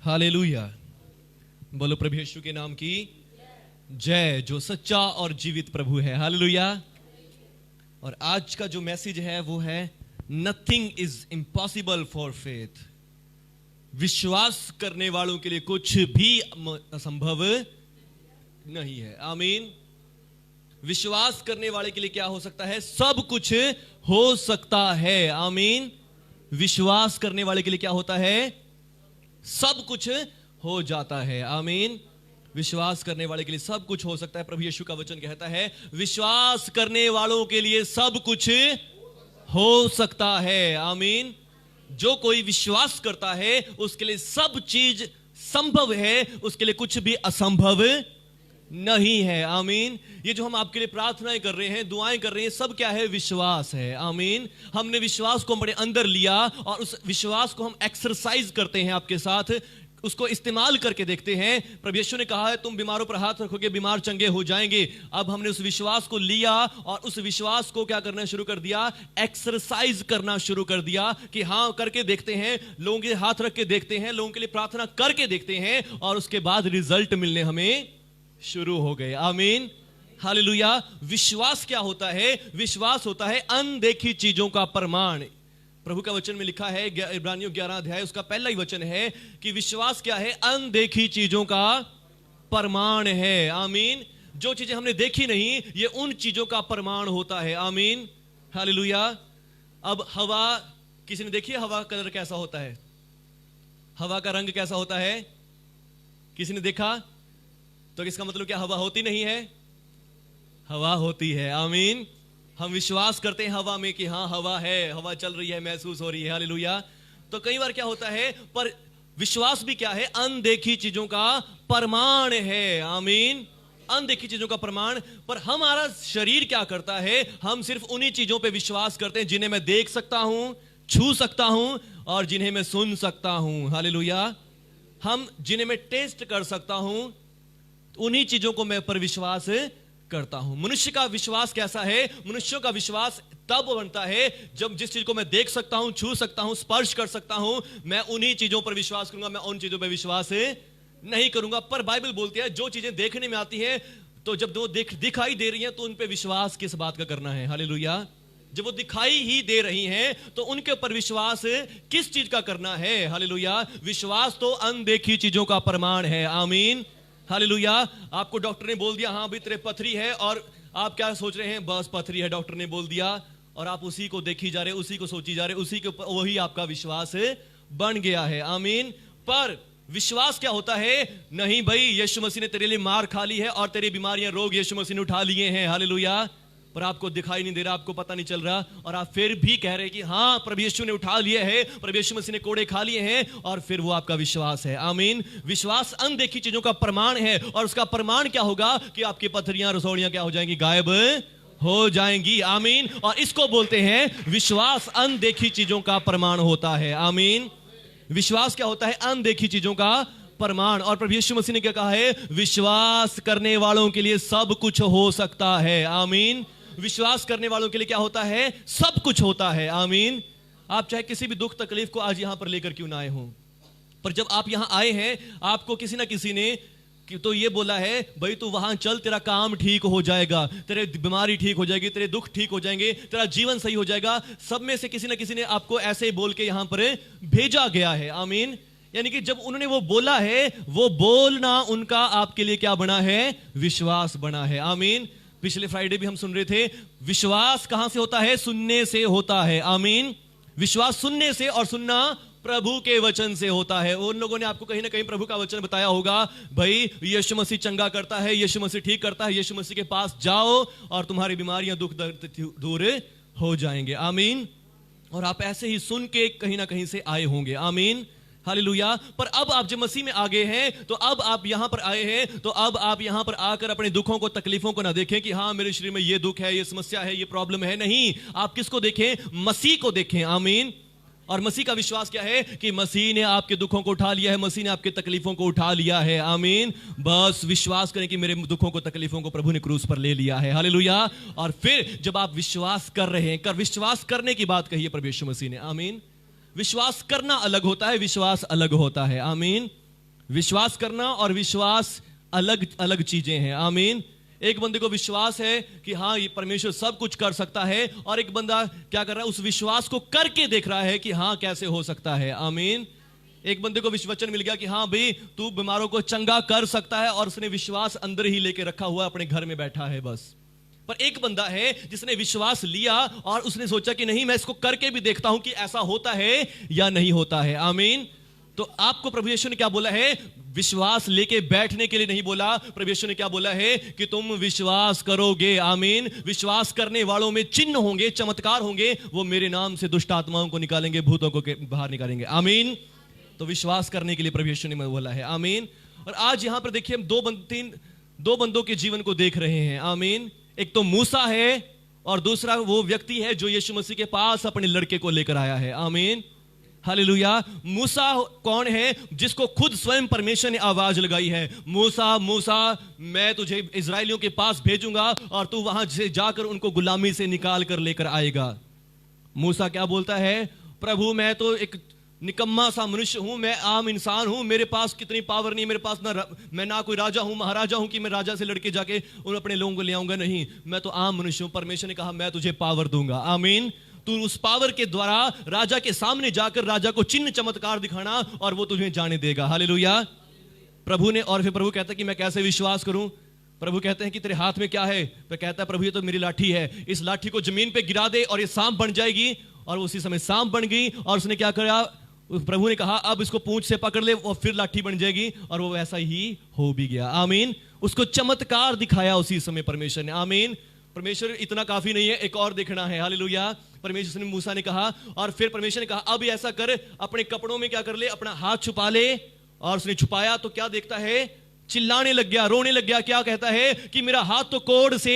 Hallelujah. बोलो प्रभु यीशु के नाम की जय, जो सच्चा और जीवित प्रभु है। हालेलुया। और आज का जो मैसेज है वो है nothing is impossible for faith. विश्वास करने वालों के लिए कुछ भी असंभव नहीं है। आमीन। विश्वास करने वाले के लिए क्या हो सकता है? सब कुछ हो सकता है। आमीन। विश्वास करने वाले के लिए क्या होता है? सब कुछ हो जाता है। आमीन। विश्वास करने वाले के लिए सब कुछ हो सकता है। प्रभु यीशु का वचन कहता है विश्वास करने वालों के लिए सब कुछ हो सकता है। आमीन। जो कोई विश्वास करता है उसके लिए सब चीज संभव है, उसके लिए कुछ भी असंभव नहीं है। आमीन। ये जो हम आपके लिए प्रार्थनाएं कर रहे हैं, दुआएं कर रहे हैं, सब क्या है? विश्वास है। आमीन। हमने विश्वास को अपने अंदर लिया और उस विश्वास को हम एक्सरसाइज करते हैं, आपके साथ उसको इस्तेमाल करके देखते हैं। प्रभु यीशु ने कहा है तुम बीमारों पर हाथ रखोगे, बीमार चंगे हो जाएंगे। अब हमने उस विश्वास को लिया और उस विश्वास को क्या करना शुरू कर दिया? एक्सरसाइज करना शुरू कर दिया कि हाँ करके देखते हैं, लोगों के हाथ रख के देखते हैं, लोगों के लिए प्रार्थना करके देखते हैं और उसके बाद रिजल्ट मिलने हमें शुरू हो गए। आमीन। हालेलुया। विश्वास क्या होता है? विश्वास होता है अनदेखी चीजों का प्रमाण। प्रभु का वचन में लिखा है, इब्रानियों 11 अध्याय उसका पहला ही वचन है कि विश्वास क्या है? अनदेखी चीजों का प्रमाण है। आमीन। जो चीजें हमने देखी नहीं, ये उन चीजों का प्रमाण होता है। आमीन। हालेलुया। अब हवा, किसी ने देखी है हवा कलर कैसा होता है? हवा का रंग कैसा होता है? किसी ने देखा? तो इसका मतलब क्या हवा होती नहीं है? हवा होती है। आमीन। हम विश्वास करते हैं हवा में कि हाँ हवा है, हवा चल रही है, महसूस हो रही है। हालेलुया। तो कई बार क्या होता है, पर विश्वास भी क्या है? अनदेखी चीजों का प्रमाण है। आमीन। अनदेखी चीजों का प्रमाण। पर हमारा शरीर क्या करता है? हम सिर्फ उन्हीं चीजों पे विश्वास करते हैं जिन्हें मैं देख सकता हूं, छू सकता हूं और जिन्हें मैं सुन सकता हूं। हालेलुया। हम जिन्हें मैं टेस्ट कर सकता हूं, उन्हीं चीजों को मैं पर विश्वास करता हूं। मनुष्य का विश्वास कैसा है? मनुष्यों का विश्वास तब बनता है जब जिस चीज को मैं देख सकता हूं, छू सकता हूं, स्पर्श कर सकता हूं, मैं उन्हीं चीजों पर विश्वास करूंगा, मैं उन चीजों पर विश्वास नहीं करूंगा। पर बाइबल बोलती है जो चीजें देखने में आती है, तो जब वो दिखाई दे रही हैं तो उन पर विश्वास किस बात का करना है? हालेलुया। जब वो दिखाई ही दे रही हैं तो उनके ऊपर विश्वास किस चीज का करना है? हालेलुया। विश्वास तो अनदेखी चीजों का प्रमाण है। आमीन। हालेलुया। आपको डॉक्टर ने बोल दिया हाँ भाई तेरे पथरी है, और आप क्या सोच रहे हैं? बस पथरी है, डॉक्टर ने बोल दिया, और आप उसी को देखी जा रहे, उसी को सोची जा रहे, उसी के ऊपर वही आपका विश्वास बन गया है। आमीन। पर विश्वास क्या होता है? नहीं भाई, यीशु मसीह ने तेरे लिए मार खा ली है और तेरी बीमारियां, रोग यीशु मसीह ने उठा लिए हैं। हालेलुया। पर आपको दिखाई नहीं दे रहा, आपको पता नहीं चल रहा, और आप फिर भी कह रहे हैं कि हाँ प्रभु यीशु ने उठा लिए हैं, प्रभु यीशु मसीह ने कोड़े खा लिए हैं, और फिर वो आपका विश्वास है। आमीन। विश्वास अनदेखी चीजों का प्रमाण है, और उसका प्रमाण क्या होगा? कि आपकी पथरियां, रसौड़ियां क्या हो जाएंगी? गायब हो जाएंगी। आमीन। और इसको बोलते हैं विश्वास अनदेखी चीजों का प्रमाण होता है। आमीन। विश्वास क्या होता है? अनदेखी चीजों का प्रमाण। और प्रभु यीशु मसीह ने क्या कहा है? विश्वास करने वालों के लिए सब कुछ हो सकता है। आमीन। विश्वास करने वालों के लिए क्या होता है? सब कुछ होता है। आमीन। आप चाहे किसी भी दुख तकलीफ को आज यहां पर लेकर क्यों ना आए हो, पर जब आप यहां आए हैं, आपको किसी ना किसी ने तो ये बोला है भाई तू वहां चल, तेरा काम ठीक हो जाएगा, तेरे बीमारी ठीक हो जाएगी, तेरे दुख ठीक हो जाएंगे, तेरा जीवन सही हो जाएगा। सब में से किसी ना किसी ने आपको ऐसे ही बोल के यहां पर भेजा गया है। आमीन। यानी कि जब उन्होंने वो बोला है, वो बोलना उनका आपके लिए क्या बना है? विश्वास बना है। आमीन। पिछले फ्राइडे भी हम सुन रहे थे, विश्वास कहां से होता है? सुनने से होता है। आमीन। विश्वास सुनने से, और सुनना प्रभु के वचन से होता है। उन लोगों ने आपको कहीं ना कहीं प्रभु का वचन बताया होगा, भाई यीशु मसीह चंगा करता है, यीशु मसीह ठीक करता है, यीशु मसीह के पास जाओ और तुम्हारी बीमारियां, दुख दर्द दूर हो जाएंगे। आमीन। और आप ऐसे ही सुन के कहीं ना कहीं से आए होंगे। आमीन। हालेलुया। पर अब आप जब मसीह में आ गए हैं, तो अब आप यहां पर आए हैं, तो अब आप यहां पर आकर अपने दुखों को, तकलीफों को ना देखें कि हाँ मेरे शरीर में ये दुख है, ये समस्या है, ये प्रॉब्लम है। नहीं, आप किसको देखें? मसीह को देखें। आमीन। और मसीह का विश्वास क्या है? कि मसीह ने आपके दुखों को उठा लिया है, मसीह ने आपके तकलीफों को उठा लिया है। आमीन। बस विश्वास करें कि मेरे दुखों को, तकलीफों को प्रभु ने क्रूस पर ले लिया है। हालेलुया। और फिर जब आप विश्वास कर रहे हैं, विश्वास करने की बात कही है प्रभु यीशु मसीह ने। आमीन। विश्वास करना अलग होता है, विश्वास अलग होता है। आमीन। विश्वास करना और विश्वास अलग अलग चीजें हैं। आमीन। एक बंदे को विश्वास है कि हाँ ये परमेश्वर सब कुछ कर सकता है, और एक बंदा क्या कर रहा है, उस विश्वास को करके देख रहा है कि हाँ कैसे हो सकता है। आमीन। एक बंदे को वचन मिल गया कि हाँ भाई तू बीमारों को चंगा कर सकता है, और उसने विश्वास अंदर ही लेके रखा हुआ अपने घर में बैठा है बस। पर एक बंदा है जिसने विश्वास लिया और उसने सोचा कि नहीं मैं इसको करके भी देखता हूं कि ऐसा होता है या नहीं होता है। आमीन। तो आपको प्रभु यीशु ने क्या बोला है? विश्वास लेके बैठने के लिए नहीं बोला। प्रभु यीशु ने क्या बोला है कि तुम विश्वास करोगे। आमीन। विश्वास करने वालों में चिन्ह होंगे, चमत्कार होंगे, वो मेरे नाम से दुष्ट आत्माओं को निकालेंगे, भूतों को बाहर निकालेंगे। आमीन। तो विश्वास करने के लिए प्रभु यीशु ने बोला है। आमीन। और आज यहां पर देखिए हम दो बंदों के जीवन को देख रहे हैं। आमीन। एक तो मूसा है और दूसरा वो व्यक्ति है जो यीशु मसीह के पास अपने लड़के को लेकर आया है। आमीन। हालेलुया। मूसा कौन है? जिसको खुद स्वयं परमेश्वर ने आवाज लगाई है, मूसा मूसा मैं तुझे इजराइलियों के पास भेजूंगा और तू वहां से जाकर उनको गुलामी से निकाल कर लेकर आएगा। मूसा क्या बोलता है? प्रभु मैं तो एक निकम्मा सा मनुष्य हूं, मैं आम इंसान हूं, मेरे पास कितनी पावर नहीं, मेरे पास मैं ना कोई राजा हूं, महाराजा हूं कि मैं राजा से लड़के जाके उन अपने लोगों को ले आऊंगा। नहीं, मैं तो आम मनुष्य हूं। परमेश्वर ने कहा मैं तुझे पावर दूंगा। आमीन। तू उस पावर के द्वारा राजा के सामने जाकर राजा को चिन्ह चमत्कार दिखाना और वो तुझे जाने देगा। हालेलुया। प्रभु ने, और फिर प्रभु कहता है कि मैं कैसे विश्वास करूं? प्रभु कहते हैं कि तेरे हाथ में क्या है? तो कहता है प्रभु ये तो मेरी लाठी है, इस लाठी को जमीन पे गिरा दे और ये सांप बन जाएगी। और उसी समय सांप बन गई और उसने क्या करा? प्रभु ने कहा अब इसको पूंछ से पकड़ ले और फिर लाठी बन जाएगी, और वो वैसा ही हो भी गया। आमीन। उसको चमत्कार दिखाया उसी समय परमेश्वर ने। आमीन। परमेश्वर इतना काफी नहीं है, एक और देखना है। हालेलुया। परमेश्वर ने मूसा ने कहा, और फिर परमेश्वर ने कहा अब ऐसा कर, अपने कपड़ों में क्या कर ले, अपना हाथ छुपा ले। और उसने छुपाया तो क्या देखता है? चिल्लाने लग गया, रोने लग गया। क्या कहता है कि मेरा हाथ तो कोढ़ से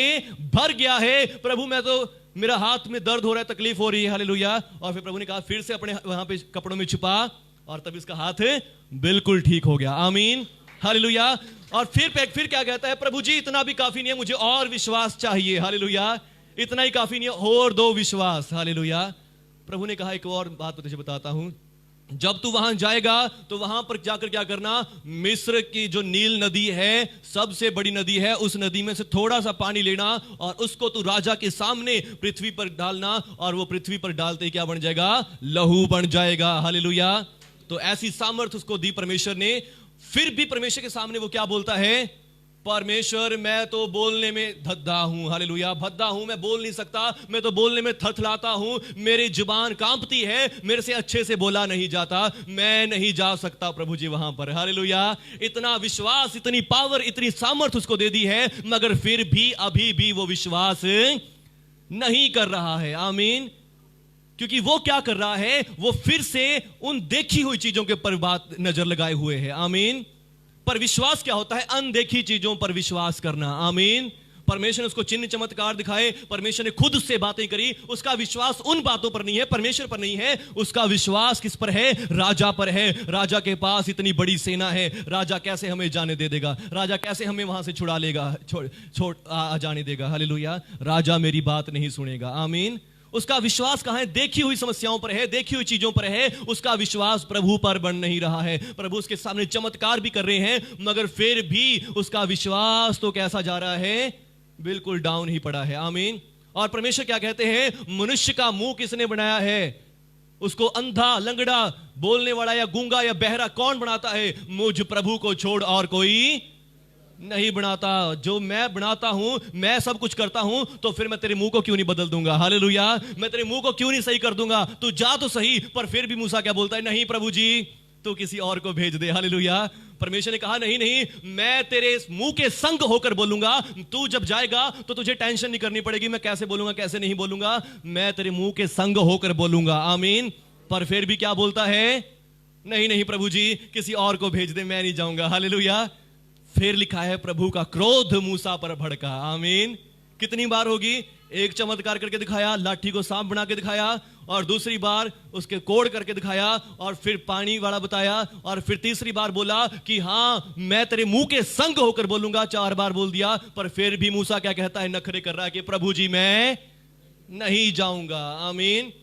भर गया है, प्रभु मैं तो, मेरा हाथ में दर्द हो रहा है, तकलीफ हो रही है। हालेलुया। और फिर प्रभु ने कहा फिर से अपने वहां पे कपड़ों में छुपा, और तब इसका हाथ बिल्कुल ठीक हो गया। आमीन। हालेलुया। और फिर क्या कहता है? प्रभु जी इतना भी काफी नहीं है, मुझे और विश्वास चाहिए। हालेलुया। इतना ही काफी नहीं है, और दो विश्वास। हालेलुया। प्रभु ने कहा एक और बात तुझे बताता हूं, जब तू वहां जाएगा तो वहां पर जाकर क्या करना? मिस्र की जो नील नदी है, सबसे बड़ी नदी है, उस नदी में से थोड़ा सा पानी लेना और उसको तू राजा के सामने पृथ्वी पर डालना, और वो पृथ्वी पर डालते ही क्या बन जाएगा? लहू बन जाएगा। हालेलुया। तो ऐसी सामर्थ उसको दी परमेश्वर ने। फिर भी परमेश्वर के सामने वो क्या बोलता है? परमेश्वर मैं तो बोलने में धद्दा हूं। हालेलुया। भद्दा हूं, मैं बोल नहीं सकता, मैं तो बोलने में थथलाता हूं, मेरी जुबान कांपती है, मेरे से अच्छे से बोला नहीं जाता, मैं नहीं जा सकता प्रभु जी वहां पर। हालेलुया। इतना विश्वास, इतनी पावर, इतनी सामर्थ उसको दे दी है, मगर फिर भी अभी भी वो विश्वास नहीं कर रहा है। आमीन। क्योंकि वो क्या कर रहा है? वो फिर से उन देखी हुई चीजों के ऊपर बात नजर लगाए हुए है। आमीन। पर विश्वास क्या होता है? अनदेखी चीजों पर विश्वास करना। आमीन। परमेश्वर ने उसको चिन्ह चमत्कार दिखाए, परमेश्वर ने खुद उससे बातें करी, उसका विश्वास उन बातों पर नहीं है, परमेश्वर पर नहीं है, उसका विश्वास किस पर है? राजा पर है। राजा के पास इतनी बड़ी सेना है, राजा कैसे हमें जाने दे देगा? राजा कैसे हमें वहां से छुड़ा लेगा, छोड़ जाने देगा? हालेलुया। राजा मेरी बात नहीं सुनेगा। आमीन। उसका विश्वास कहां है? देखी हुई समस्याओं पर है, देखी हुई चीजों पर है। उसका विश्वास प्रभु पर बन नहीं रहा है। प्रभु उसके सामने चमत्कार भी कर रहे हैं, मगर फिर भी उसका विश्वास तो कैसा जा रहा है? बिल्कुल डाउन ही पड़ा है। आमीन। और परमेश्वर क्या कहते हैं? मनुष्य का मुंह किसने बनाया है? उसको अंधा, लंगड़ा, बोलने वाला या गूंगा या बहरा कौन बनाता है? मुझ प्रभु को छोड़ और कोई नहीं बनाता। जो मैं बनाता हूं, मैं सब कुछ करता हूं, तो फिर मैं तेरे मुंह को क्यों नहीं बदल दूंगा? हालेलुया। मैं तेरे मुंह को क्यों नहीं सही कर दूंगा? तू जा तो सही। पर फिर भी मूसा क्या बोलता है? नहीं प्रभु जी, तू किसी और को भेज दे। हालेलुया। परमेश्वर ने कहा नहीं नहीं, मैं तेरे मुंह के संग होकर बोलूंगा। तू जब जाएगा तो तुझे टेंशन नहीं करनी पड़ेगी, मैं कैसे बोलूंगा कैसे नहीं बोलूंगा, मैं तेरे मुंह के संग होकर बोलूंगा। आमीन। पर फिर भी क्या बोलता है? नहीं नहीं प्रभु जी, किसी और को भेज दे, मैं नहीं जाऊंगा। हालेलुया। फिर लिखा है प्रभु का क्रोध मूसा पर भड़का। आमीन। कितनी बार होगी? एक चमत्कार करके दिखाया, लाठी को सांप बना के दिखाया, और दूसरी बार उसके कोड़ करके दिखाया, और फिर पानी वाला बताया, और फिर तीसरी बार बोला कि हाँ मैं तेरे मुंह के संग होकर बोलूंगा। 4 बार बोल दिया। पर फिर भी मूसा क्या कहता है? नखरे कर रहा है कि प्रभु जी मैं नहीं जाऊंगा। आमीन।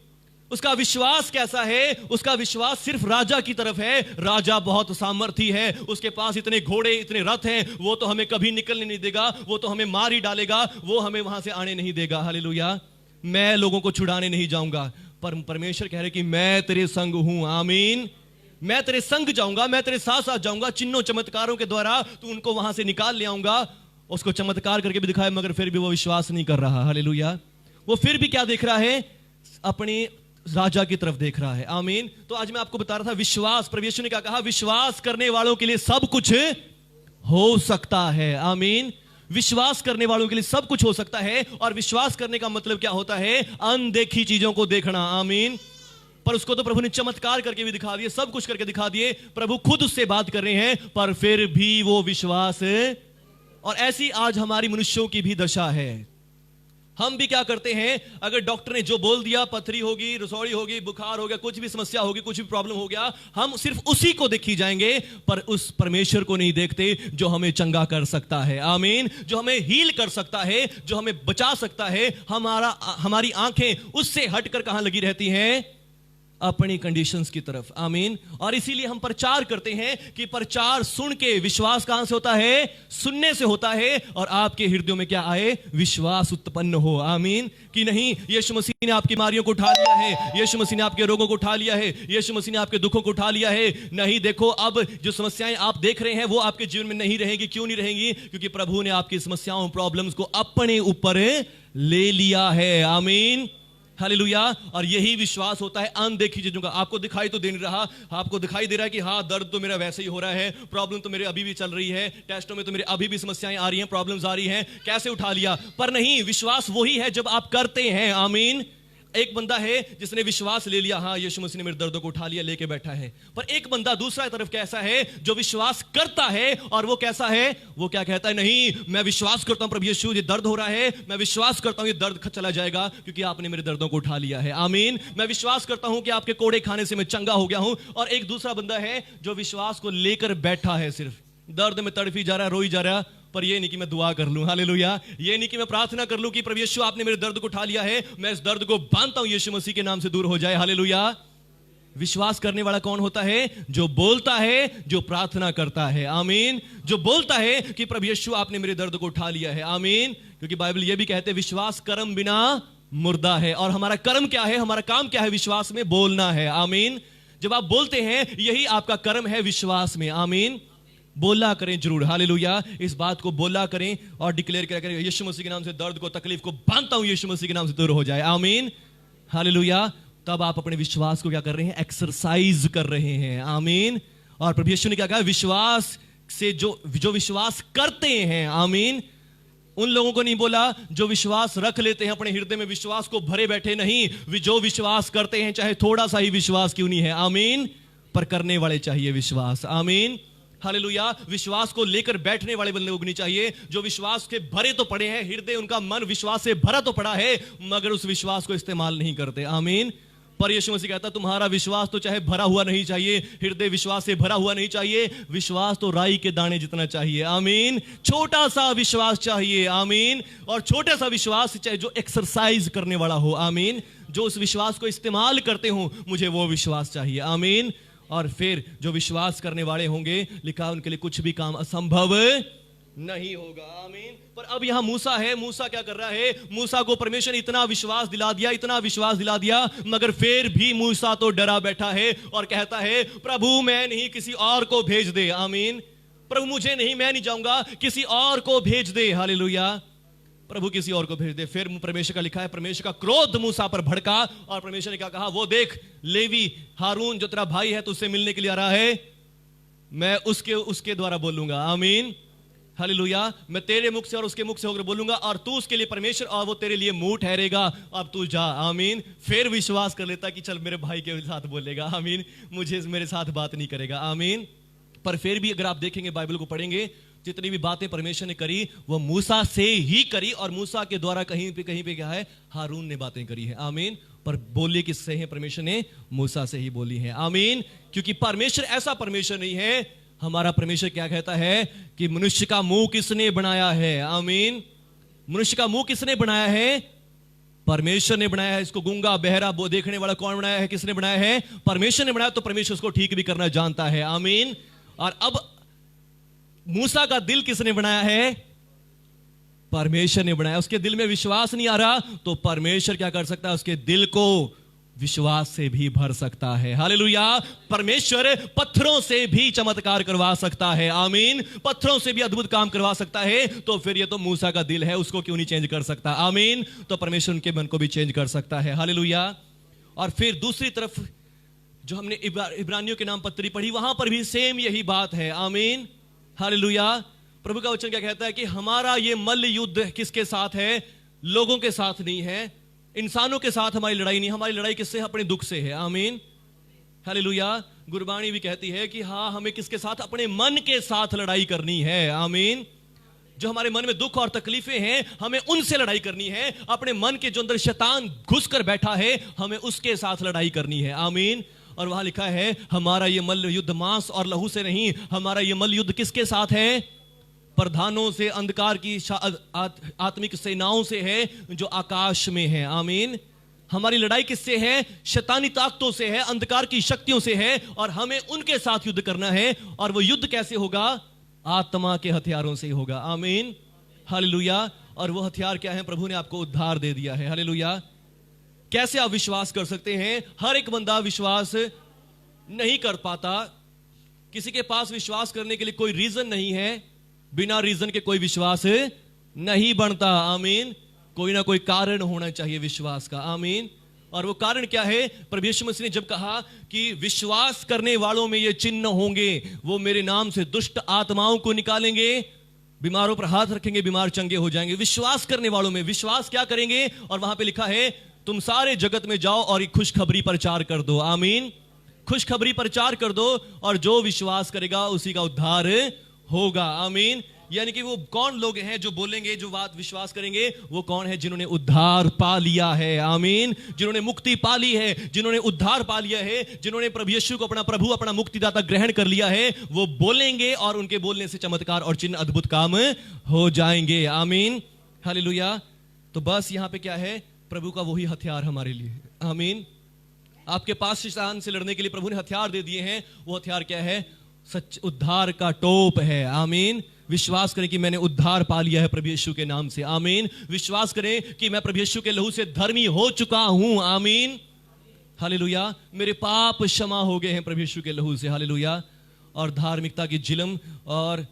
उसका विश्वास कैसा है? उसका विश्वास सिर्फ राजा की तरफ है। राजा बहुत सामर्थी है, उसके पास इतने घोड़े, इतने रथ हैं, वो तो हमें कभी निकलने नहीं देगा, वो तो हमें मार ही डालेगा, वो हमें वहां से आने नहीं देगा। हालेलुया। मैं लोगों को छुड़ाने नहीं जाऊंगा, पर परमेश्वर कह रहे कि मैं तेरे संग हूं। आमीन। मैं तेरे संग जाऊंगा, मैं तेरे साथ साथ जाऊंगा, चिन्हों चमत्कारों के द्वारा तू उनको वहां से निकाल ले आऊंगा। उसको चमत्कार करके भी दिखाया, मगर फिर भी वो विश्वास नहीं कर रहा। हालेलुया। वो फिर भी क्या देख रहा है? अपनी राजा की तरफ देख रहा है। आमीन। तो आज मैं आपको बता रहा था विश्वास, प्रभु यीशु ने क्या कहा? विश्वास करने वालों के लिए सब कुछ हो सकता है। आमीन। विश्वास करने वालों के लिए सब कुछ हो सकता है। और विश्वास करने का मतलब क्या होता है? अनदेखी चीजों को देखना। आमीन। पर उसको तो प्रभु ने चमत्कार करके भी दिखा दिए, सब कुछ करके दिखा दिए। प्रभु खुद उससे बात कर रहे हैं, पर फिर भी वो विश्वास। और ऐसी आज हमारी मनुष्यों की भी दशा है। हम भी क्या करते हैं? अगर डॉक्टर ने जो बोल दिया, पथरी होगी, रसौड़ी होगी, बुखार हो गया, कुछ भी समस्या होगी, कुछ भी प्रॉब्लम हो गया, हम सिर्फ उसी को देखी जाएंगे, पर उस परमेश्वर को नहीं देखते जो हमें चंगा कर सकता है। आमीन। जो हमें हील कर सकता है, जो हमें बचा सकता है। हमारी आंखें उससे हटकर कहां लगी रहती हैं? अपनी कंडीशंस की तरफ। आमीन। और इसीलिए हम प्रचार करते हैं कि प्रचार सुन के, विश्वास कहां से होता है? सुनने से होता है। और आपके हृदयों में क्या आए? विश्वास उत्पन्न हो। आमीन। कि नहीं, यीशु मसीह ने आपकी बीमारियों को उठा लिया है, यीशु मसीह ने आपके रोगों को उठा लिया है, यीशु मसीह ने आपके दुखों को उठा लिया है। नहीं, देखो, अब जो समस्याएं आप देख रहे हैं वो आपके जीवन में नहीं रहेंगी। क्यों नहीं रहेंगी? क्योंकि प्रभु ने आपकी समस्याओं, प्रॉब्लम्स को अपने ऊपर ले लिया है। आमीन। हालेलुया। और यही विश्वास होता है अनदेखी चीजों का। आपको दिखाई तो दे नहीं रहा, आपको दिखाई दे रहा है कि हाँ, दर्द तो मेरा वैसे ही हो रहा है, प्रॉब्लम तो मेरे अभी भी चल रही है, टेस्टों में तो मेरे अभी भी समस्याएं आ रही हैं, प्रॉब्लम्स आ रही हैं, कैसे उठा लिया? पर नहीं, विश्वास वही है जब आप करते हैं। आमीन। एक बंदा है जिसने विश्वास ले लिया, हाँ, यीशु मसीह ने मेरे दर्दों को उठा लिया, लेके बैठा है। पर एक बंदा दूसरा तरफ कैसा है? जो विश्वास करता है। और वो कैसा है? वो क्या कहता है? नहीं, मैं विश्वास करता हूं प्रभु यीशु, ये दर्द हो रहा है, मैं विश्वास करता हूं ये दर्द चला जाएगा, क्योंकि आपने मेरे दर्दों को उठा लिया है। आमीन। मैं विश्वास करता हूं कि आपके कोड़े खाने से मैं चंगा हो गया हूं। और एक दूसरा बंदा है जो विश्वास को लेकर बैठा है, सिर्फ दर्द में तड़फी जा रहा है, रोई जा रहा है, पर ये नहीं कि मैं दुआ कर लूं। हालेलुया। ये नहीं कि मैं प्रार्थना कर लूं कि प्रभु यीशु आपने मेरे दर्द को उठा लिया है, मैं इस दर्द को बांधता हूं, यीशु मसीह के नाम से दूर हो जाए। हालेलुया। विश्वास करने वाला कौन होता है? जो बोलता है, जो प्रार्थना करता है। आमीन। जो बोलता है कि प्रभु यीशु आपने मेरे दर्द को उठा लिया है। आमीन। क्योंकि बाइबल यह भी कहते हैं विश्वास कर्म बिना मुर्दा है। और हमारा कर्म क्या है? हमारा काम क्या है? विश्वास में बोलना है। आमीन। जब आप बोलते हैं, यही आपका कर्म है विश्वास में। आमीन। बोला करें जरूर। हालेलुया। इस बात को बोला करें और डिक्लेयर करें, यीशु मसीह के नाम से दर्द को, तकलीफ को बांधता हूं, यीशु मसीह के नाम से दूर हो जाए। आमीन। हालेलुया। तब आप अपने विश्वास को क्या कर रहे हैं? एक्सरसाइज कर रहे हैं। आमीन। और प्रभु यीशु ने क्या कहा? विश्वास से जो विश्वास करते हैं। आमीन। उन लोगों को नहीं बोला जो विश्वास रख लेते हैं अपने हृदय में, विश्वास को भरे बैठे नहीं। जो विश्वास करते हैं, चाहे थोड़ा सा ही विश्वास क्यों नहीं है। आमीन। पर करने वाले चाहिए विश्वास। आमीन। हालेलुया। विश्वास को लेकर बैठने वाले बंदे को नहीं चाहिए जो विश्वास के भरे तो पड़े हैं, हृदय उनका मन विश्वास से भरा तो पड़ा है, मगर उस विश्वास को इस्तेमाल नहीं करते। आमीन। पर यीशु मसीह कहता तुम्हारा विश्वास तो चाहे भरा हुआ नहीं चाहिए, हृदय विश्वास से भरा हुआ नहीं चाहिए, विश्वास तो राई के दाने जितना चाहिए। आमीन। छोटा सा विश्वास चाहिए। आमीन। और छोटा सा विश्वास चाहिए जो एक्सरसाइज करने वाला हो। आमीन। जो उस विश्वास को इस्तेमाल करते हो, मुझे वो विश्वास चाहिए। आमीन। और फिर जो विश्वास करने वाले होंगे, लिखा उनके लिए कुछ भी काम असंभव नहीं होगा। आमीन। पर अब यहां मूसा है। मूसा क्या कर रहा है? मूसा को परमेश्वर ने इतना विश्वास दिला दिया, इतना विश्वास दिला दिया, मगर फिर भी मूसा तो डरा बैठा है और कहता है प्रभु मैं नहीं, किसी और को भेज दे। आमीन। प्रभु मुझे नहीं, मैं नहीं जाऊंगा, किसी और को भेज दे। हालेलुया। प्रभु किसी और को भेज दे। फिर परमेश्वर का लिखा है, परमेश्वर का क्रोध मूसा पर भड़का और परमेश्वर ने क्या कहा? वो देख, लेवी हारून जो तेरा भाई है तुझसे मिलने के लिए आ रहा है, मैं उसके द्वारा बोलूंगा। आमीन। हालेलुया। मैं तेरे मुख से और उसके मुख से होकर बोलूंगा और तू उसके लिए परमेश्वर और वो तेरे लिए मुंह ठहरेगा। अब तू जा। आमीन। फिर विश्वास कर लेता कि चल मेरे भाई के साथ बोलेगा। आमीन। मुझे मेरे साथ बात नहीं करेगा। आमीन। पर फिर भी अगर आप देखेंगे, बाइबल को पढ़ेंगे, जितनी भी बातें परमेश्वर ने करी वो मूसा से ही करी और मूसा के द्वारा कहीं पे क्या है? हारून ने बातें करी है। आमीन। पर बोली किससे है? परमेश्वर ने मूसा से ही बोली है। आमीन। क्योंकि परमेश्वर ऐसा परमेश्वर नहीं है। हमारा परमेश्वर क्या कहता है कि मनुष्य का मुंह किसने बनाया है? आमीन। मनुष्य का मुंह किसने बनाया है? परमेश्वर ने बनाया है इसको। गूंगा बहरा वो देखने वाला कौन बनाया है? किसने बनाया है? परमेश्वर ने बनाया। तो परमेश्वर उसको ठीक भी करना जानता है। आमीन। और अब मूसा का दिल किसने बनाया है? परमेश्वर ने बनाया। उसके दिल में विश्वास नहीं आ रहा तो परमेश्वर क्या कर सकता है? उसके दिल को विश्वास से भी भर सकता है। हालेलुया। परमेश्वर पत्थरों से भी चमत्कार करवा सकता है। आमीन। पत्थरों से भी अद्भुत काम करवा सकता है। तो फिर ये तो मूसा का दिल है, उसको क्यों नहीं चेंज कर सकता? आमीन। तो परमेश्वर उनके मन को भी चेंज कर सकता है। हालेलुया। और फिर दूसरी तरफ जो हमने इब्रानियों के नाम पत्री पढ़ी, वहां पर भी सेम यही बात है। आमीन। हालेलुया। प्रभु का वचन क्या कहता है कि हमारा ये मल्ल युद्ध किसके साथ है? लोगों के साथ नहीं है, इंसानों के साथ हमारी लड़ाई नहीं। हमारी लड़ाई किससे है? अपने दुख से है। आमीन। हालेलुया। गुरबाणी भी कहती है कि हाँ, हमें किसके साथ? अपने मन के साथ लड़ाई करनी है। आमीन। जो हमारे मन में दुख और तकलीफें हैं, हमें उनसे लड़ाई करनी है। अपने मन के जो अंदर शैतान घुस कर बैठा है, हमें उसके साथ लड़ाई करनी है। आमीन। और वहां लिखा है हमारा ये मल्ल युद्ध मांस और लहू से नहीं, हमारा ये मल्ल युद्ध किसके साथ है? प्रधानों से, अंधकार की आत्मिक सेनाओं से है जो आकाश में है। आमीन। हमारी लड़ाई किससे है? शैतानी ताकतों से है, अंधकार की शक्तियों से है, और हमें उनके साथ युद्ध करना है। और वो युद्ध कैसे होगा? आत्मा के हथियारों से होगा। आमीन। हालेलुया। और वो हथियार क्या है? प्रभु ने आपको उद्धार दे दिया है। हालेलुया। कैसे आप विश्वास कर सकते हैं? हर एक बंदा विश्वास नहीं कर पाता। किसी के पास विश्वास करने के लिए कोई रीजन नहीं है। बिना रीजन के कोई विश्वास नहीं बनता। आमीन। कोई ना कोई कारण होना चाहिए विश्वास का। आमीन। और वो कारण क्या है? प्रभु यीशु मसीह ने जब कहा कि विश्वास करने वालों में ये चिन्ह होंगे, वो मेरे नाम से दुष्ट आत्माओं को निकालेंगे, बीमारों पर हाथ रखेंगे, बीमार चंगे हो जाएंगे। विश्वास करने वालों में विश्वास क्या करेंगे? और वहां पे लिखा है तुम सारे जगत में जाओ और एक खुशखबरी प्रचार कर दो। आमीन। खुशखबरी प्रचार कर दो, और जो विश्वास करेगा उसी का उद्धार होगा। आमीन। यानी कि वो कौन लोग हैं जो बोलेंगे, जो बात विश्वास करेंगे? वो कौन है? जिन्होंने उद्धार पा लिया है। आमीन। जिन्होंने मुक्ति पा ली है, जिन्होंने उद्धार पा लिया है, जिन्होंने प्रभु यीशु को अपना प्रभु, अपना मुक्तिदाता ग्रहण कर लिया है, वो बोलेंगे और उनके बोलने से चमत्कार और चिन्ह, अद्भुत काम हो जाएंगे। आमीन। हालेलुया। तो बस यहां पे क्या है? प्रभु का वही हथियार हमारे लिए। आमीन। आपके पास शैतान से लड़ने के लिए प्रभु ने हथियार दे दिए हैं। वो हथियार क्या है? सच उद्धार का टोप है। आमीन। विश्वास करें कि मैंने उद्धार पा लिया है प्रभु यीशु के नाम से। आमीन। विश्वास करें कि मैं प्रभु यीशु के लहू से धर्मी हो चुका हूं। आमीन। हालेलुया। मेरे पाप क्षमा हो गए हैं प्रभु यीशु के लहू से। हालेलुया। और धार्मिकता की जिलम, और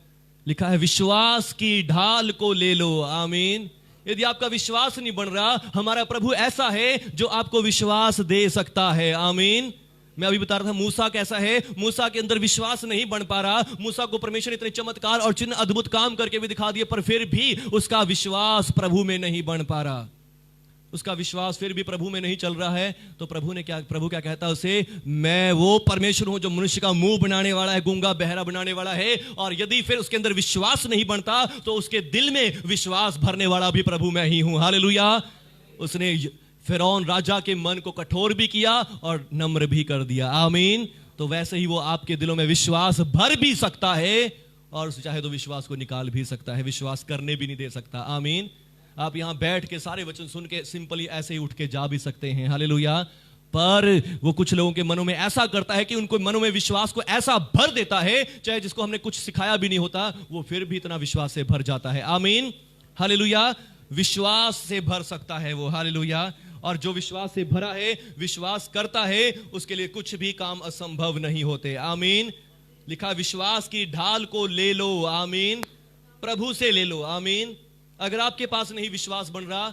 लिखा है विश्वास की ढाल को ले लो। आमीन। यदि आपका विश्वास नहीं बन रहा, हमारा प्रभु ऐसा है जो आपको विश्वास दे सकता है। आमीन। मैं अभी बता रहा था मूसा कैसा है। मूसा के अंदर विश्वास नहीं बन पा रहा। मूसा को परमेश्वर ने इतने चमत्कार और चिन्ह, अद्भुत काम करके भी दिखा दिए, पर फिर भी उसका विश्वास प्रभु में नहीं बन पा रहा। उसका विश्वास फिर भी प्रभु में नहीं चल रहा है। तो प्रभु क्या कहता है उसे? मैं वो परमेश्वर हूं जो मनुष्य का मुंह बनाने वाला है, गूंगा बहरा बनाने वाला है। और यदि फिर उसके अंदर विश्वास नहीं बनता तो उसके दिल में विश्वास भरने वाला भी प्रभु मैं ही हूं। हालेलुया। उसने फिरौन राजा के मन को कठोर भी किया और नम्र भी कर दिया। आमीन। तो वैसे ही वो आपके दिलों में विश्वास भर भी सकता है, और चाहे तो विश्वास को निकाल भी सकता है। विश्वास करने भी नहीं दे सकता। आमीन। आप यहां बैठ के सारे वचन सुन के सिंपली ऐसे ही उठ के जा भी सकते हैं। हालेलुया। पर वो कुछ लोगों के मनों में ऐसा करता है कि उनको मनों में विश्वास को ऐसा भर देता है, चाहे जिसको हमने कुछ सिखाया भी नहीं होता, वो फिर भी इतना विश्वास से भर जाता है। आमीन। हालेलुया। विश्वास से भर सकता है वो। हालेलुया। और जो विश्वास से भरा है, विश्वास करता है, उसके लिए कुछ भी काम असंभव नहीं होते। आमीन। लिखा विश्वास की ढाल को ले लो। आमीन। प्रभु से ले लो। आमीन। अगर आपके पास नहीं विश्वास बन रहा,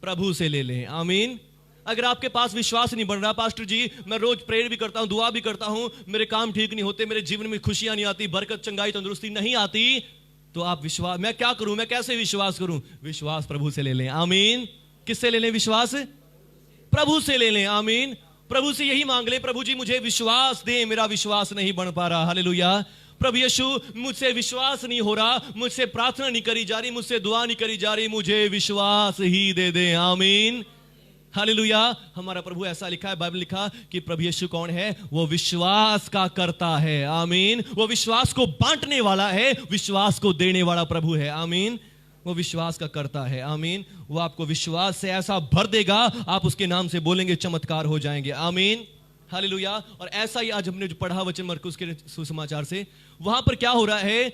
प्रभु से ले लें। आमीन। अगर आपके पास विश्वास नहीं बन रहा, पास्टर जी मैं रोज प्रेयर भी करता हूं, दुआ भी करता हूं, मेरे काम ठीक नहीं होते, मेरे जीवन में खुशियां नहीं आती, बरकत, चंगाई, तंदुरुस्ती नहीं आती, तो आप विश्वास, मैं क्या करूं, मैं कैसे विश्वास करूं? विश्वास प्रभु से ले लें। आमीन। किससे ले लें विश्वास? प्रभु से ले लें। आमीन। प्रभु से यही मांग ले, प्रभु जी मुझे विश्वास दे, मेरा विश्वास नहीं बन पा रहा। हालेलुया। प्रभु यीशु मुझसे विश्वास नहीं हो रहा, मुझसे प्रार्थना नहीं करी जा रही, मुझसे दुआ नहीं करी जा रही, मुझे विश्वास ही दे दे। आमीन। हालेलुया। हमारा प्रभु ऐसा लिखा है, बाइबल लिखा कि प्रभु यीशु कौन है? वो विश्वास का करता है। आमीन। वो विश्वास को बांटने वाला है, विश्वास को देने वाला प्रभु है। आमीन। वो विश्वास का करता है। आमीन। वो आपको विश्वास से ऐसा भर देगा, आप उसके नाम से बोलेंगे, चमत्कार हो जाएंगे। आमीन, हालेलुया। और ऐसा ही आज हमने जो पढ़ा वचन मरकुस के सुसमाचार से, वहां पर क्या हो रहा है,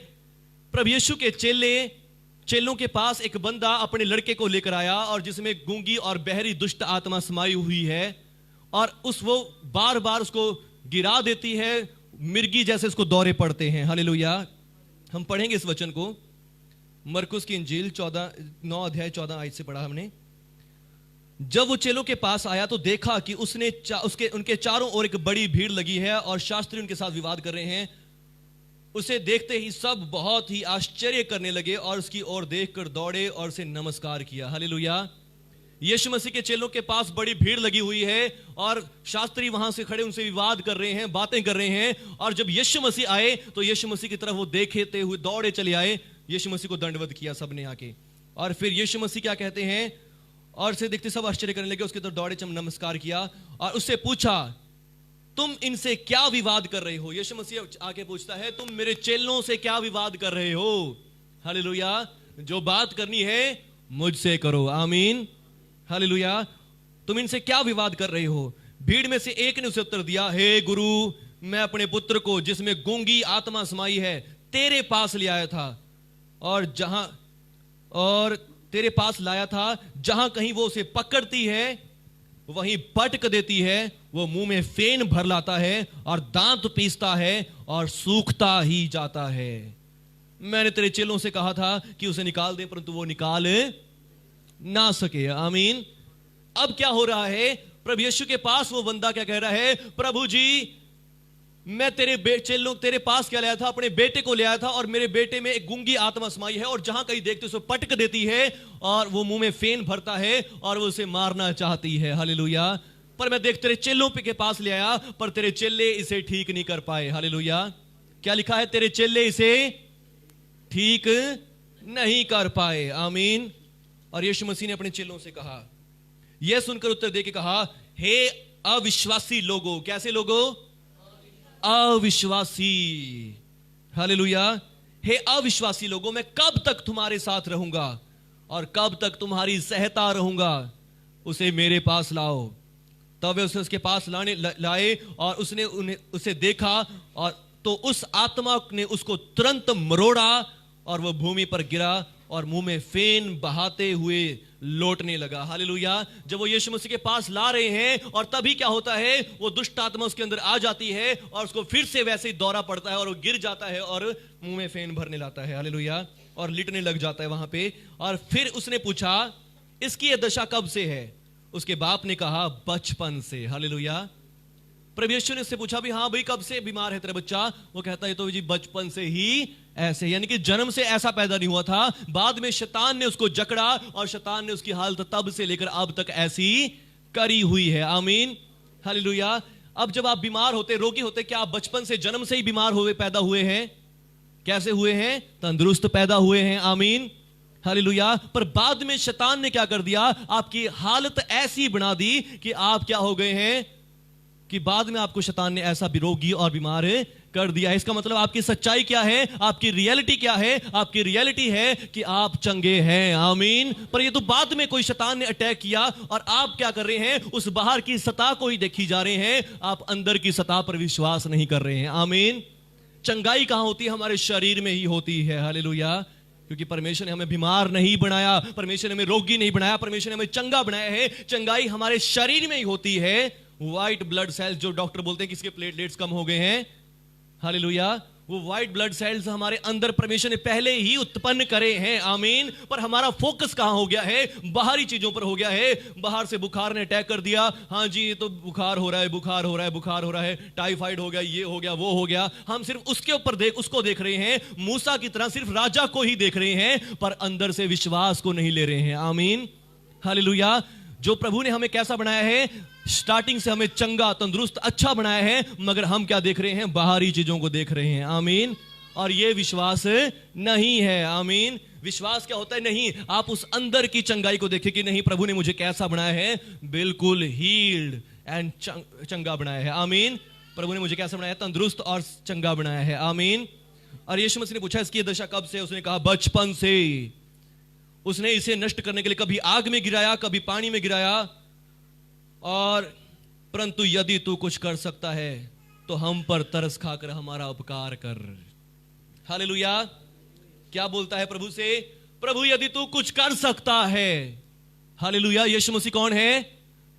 प्रभु यीशु के चेलों के पास एक बंदा अपने लड़के को लेकर आया और जिसमें गूंगी और बहरी दुष्ट आत्मा समाई हुई है, और वो बार बार उसको गिरा देती है, मिर्गी जैसे उसको दौरे पड़ते हैं। हालेलुया। हम पढ़ेंगे इस वचन को, मरकुस की इंजील 9 अध्याय 14 आयत से पढ़ा हमने। जब वो चेलों के पास आया तो देखा कि उनके चारों ओर एक बड़ी भीड़ लगी है और शास्त्री उनके साथ विवाद कर रहे हैं। उसे देखते ही सब बहुत ही आश्चर्य करने लगे और उसकी ओर देखकर दौड़े और उसे नमस्कार किया। हालेलुया। यीशु मसीह के चेलों के पास बड़ी भीड़ लगी हुई है और शास्त्री वहां से खड़े उनसे विवाद कर रहे हैं, बातें कर रहे हैं, और जब यीशु मसीह आए तो यीशु मसीह की तरफ वो देखते हुए दौड़े चले आए, यीशु मसीह को दंडवत किया सबने आके। और फिर यीशु मसीह क्या कहते हैं, और उसे देखते सब आश्चर्य करने लगे, उसकी तरफ दौड़े नमस्कार किया और उससे पूछा, तुम इनसे क्या विवाद कर रहे हो? यीशु मसीह आके पूछता है, तुम मेरे चेलों से क्या विवाद कर रहे हो? हालेलुया। जो बात करनी है मुझसे करो। आमीन, हालेलुया। तुम इनसे क्या विवाद कर रहे हो? भीड़ में से एक ने उसे उत्तर दिया, हे गुरु, मैं अपने पुत्र को जिसमें गूंगी आत्मा समाई है तेरे पास ले आया था, और तेरे पास लाया था, जहां कहीं वो उसे पकड़ती है वहीं पटक देती है, वो मुंह में फेन भर लाता है और दांत पीसता है और सूखता ही जाता है। मैंने तेरे चेलों से कहा था कि उसे निकाल दे, परंतु वो निकाल ना सके। आमीन। अब क्या हो रहा है, प्रभु यीशु के पास वो बंदा क्या कह रहा है, प्रभु जी मैं तेरे पास क्या लाया था, अपने बेटे को ले आया था, और मेरे बेटे में एक गूंगी आत्मा समाई है और जहां कहीं देखते उसे पटक देती है और वो मुंह में फेन भरता है और वो उसे मारना चाहती है। हालेलुया। पर मैं तेरे चेलों के पास ले आया, पर तेरे चेले इसे ठीक नहीं कर पाए। हालेलुया। क्या लिखा है, तेरे चेले इसे ठीक नहीं कर पाए। आमीन। और यीशु मसीह ने अपने चेलों से कहा, यह सुनकर उत्तर देके कहा, हे अविश्वासी लोगों। कैसे लोगों? अविश्वासी। हालेलुया। हे अविश्वासी लोगों, मैं कब तक तुम्हारे साथ रहूंगा और कब तक तुम्हारी सहता रहूंगा? उसे मेरे पास लाओ। तब वे उसे उसके पास लाए और उसने उसे देखा, और तो उस आत्मा ने उसको तुरंत मरोड़ा और वह भूमि पर गिरा और मुंह में फेन बहाते हुए लौटने लगा। हालेलुया। जब वो यीशु मसीह के पास ला रहे हैं और तभी क्या होता है, वो दुष्ट आत्मा उसके अंदर आ जाती है और उसको फिर से वैसे ही दौरा पड़ता है और वो गिर जाता है और मुंह में फेन भरने लगता है। हालेलुया। और लिटने लग जाता है वहां पे। और फिर उसने पूछा, इसकी यह दशा कब से है? उसके बाप ने कहा, बचपन से। हालेलुया। प्रभु यीशु ने उससे पूछा, भी हाँ भाई कब से बीमार है तेरा बच्चा? वो कहता है, तो जी बचपन से ही ऐसे, यानी कि जन्म से ऐसा पैदा नहीं हुआ था, बाद में शैतान ने उसको जकड़ा और शैतान ने उसकी हालत तब से लेकर अब तक ऐसी करी हुई है। आमीन, हालेलुया। अब जब आप बीमार होते, रोगी होते, क्या आप बचपन से जन्म से ही बीमार हुए पैदा हुए हैं? कैसे हुए हैं? तंदुरुस्त पैदा हुए हैं। आमीन, हालेलुया। पर बाद में शैतान ने क्या कर दिया, आपकी हालत ऐसी बना दी कि आप क्या हो गए हैं, कि बाद में आपको शैतान ने ऐसा रोगी और बीमार कर दिया है। इसका मतलब आपकी सच्चाई क्या है, आपकी रियलिटी क्या है? आपकी रियलिटी है कि आप चंगे हैं। आमीन। पर ये तो बाद में कोई शैतान ने अटैक किया और आप क्या कर रहे हैं, उस बाहर की सतह को ही देखी जा रहे हैं, आप अंदर की सतह पर विश्वास नहीं कर रहे हैं। आमीन। चंगाई कहां होती है? हमारे शरीर में ही होती है। हालेलुया। क्योंकि परमेश्वर ने हमें बीमार नहीं बनाया, परमेश्वर ने हमें रोगी नहीं बनाया, परमेश्वर ने हमें चंगा बनाया है। चंगाई हमारे शरीर में ही होती है। व्हाइट ब्लड सेल्स, जो डॉक्टर बोलते हैं कि इसके प्लेटलेट्स कम हो गए हैं, हालेलुया, वो व्हाइट ब्लड सेल्स हमारे अंदर परमेश्वर ने पहले ही उत्पन्न करे हैं। आमीन। पर हमारा फोकस कहां हो गया है? बाहरी चीजों पर हो गया है। बाहर से बुखार ने अटैक कर दिया, हाँ जी ये तो बुखार हो रहा है, बुखार हो रहा है, बुखार हो रहा है, टाइफाइड हो गया, ये हो गया, वो हो गया। हम सिर्फ उसके ऊपर उसको देख रहे हैं, मूसा की तरह सिर्फ राजा को ही देख रहे हैं, पर अंदर से विश्वास को नहीं ले रहे हैं। आमीन, हालेलुया। जो प्रभु ने हमें कैसा बनाया है, स्टार्टिंग से हमें चंगा, तंदुरुस्त, अच्छा बनाया है, मगर हम क्या देख रहे हैं? बाहरी चीजों को देख रहे हैं। आमीन। और ये विश्वास नहीं है। आमीन। विश्वास क्या होता है? नहीं, आप उस अंदर की चंगाई को देखें कि नहीं प्रभु ने मुझे कैसा बनाया है, बिल्कुल हील्ड एंड चंगा बनाया है। आमीन। प्रभु ने मुझे कैसा बनाया है? तंदुरुस्त और चंगा बनाया है। आमीन। और यीशु मसीह ने पूछा, इसकी दशा कब से? उसने कहा, बचपन से। उसने इसे नष्ट करने के लिए कभी आग में गिराया, कभी पानी में गिराया, और परंतु यदि तू कुछ कर सकता है तो हम पर तरस खाकर हमारा उपकार कर। हालेलुया। क्या बोलता है प्रभु से? प्रभु यदि तू कुछ कर सकता है। हालेलुया। यीशु मसीह कौन है?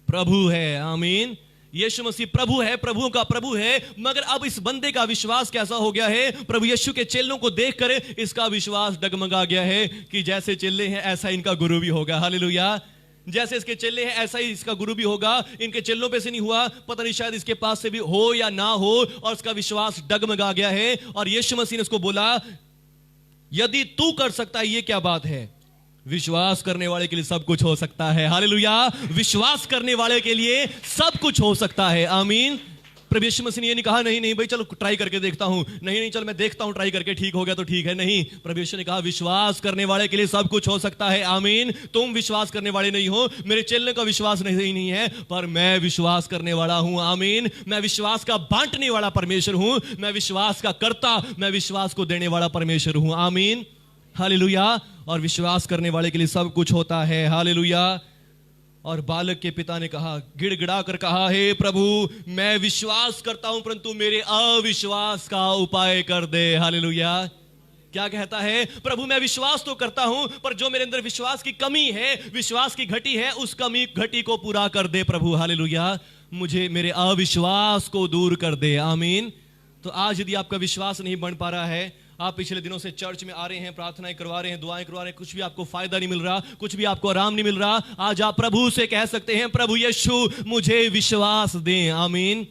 प्रभु है। आमीन। यीशु मसीह प्रभु है, प्रभुओं का प्रभु है। मगर अब इस बंदे का विश्वास कैसा हो गया है? प्रभु यीशु के चेलों को देखकर इसका विश्वास डगमगा गया है कि जैसे चेले हैं ऐसा इनका गुरु भी होगा। हालेलुया। जैसे इसके चेले हैं ऐसा ही इसका गुरु भी होगा। इनके चेलों पे से नहीं हुआ, पता नहीं शायद इसके पास से भी हो या ना हो, और उसका विश्वास डगमगा गया है। और यीशु मसीह ने उसको बोला, यदि तू कर सकता है, ये क्या बात है? विश्वास करने वाले के लिए सब कुछ हो सकता है। हालेलुया। विश्वास करने वाले के लिए सब कुछ हो सकता है। आमीन। प्रभु यीशु मसीह ने ये नहीं कहा नहीं नहीं भाई चलो ट्राई करके देखता हूं, नहीं नहीं चल मैं देखता हूं, ट्राई करके ठीक हो गया तो ठीक है। नहीं, प्रभु यीशु ने कहा विश्वास करने वाले के लिए सब कुछ हो सकता है। आमीन। तुम विश्वास करने वाले नहीं हो, मेरे चेलने का विश्वास नहीं है, पर मैं विश्वास करने वाला हूं। आमीन। मैं विश्वास का बांटने वाला परमेश्वर हूं, मैं विश्वास का कर्ता, मैं विश्वास को देने वाला परमेश्वर हूं। आमीन। हालेलुया। और विश्वास करने वाले के लिए सब कुछ होता है। हालेलुया। और बालक के पिता ने कहा, गिड़गिड़ा कर कहा, हे प्रभु मैं विश्वास करता हूं परंतु मेरे अविश्वास का उपाय कर दे। हालेलुया। क्या कहता है? प्रभु मैं विश्वास तो करता हूं पर जो मेरे अंदर विश्वास की कमी है, विश्वास की घटी है, उस कमी घटी को पूरा कर दे प्रभु। हालेलुया। मुझे मेरे अविश्वास को दूर कर दे। आमीन। तो आज यदि आपका विश्वास नहीं बन पा रहा है, आप पिछले दिनों से चर्च में आ रहे हैं, प्रार्थनाएं करवा रहे हैं, दुआएं करवा रहे हैं, कुछ भी आपको फायदा नहीं मिल रहा, कुछ भी आपको आराम नहीं मिल रहा, आज आप प्रभु से कह सकते हैं, प्रभु यीशु मुझे विश्वास दें। आमीन।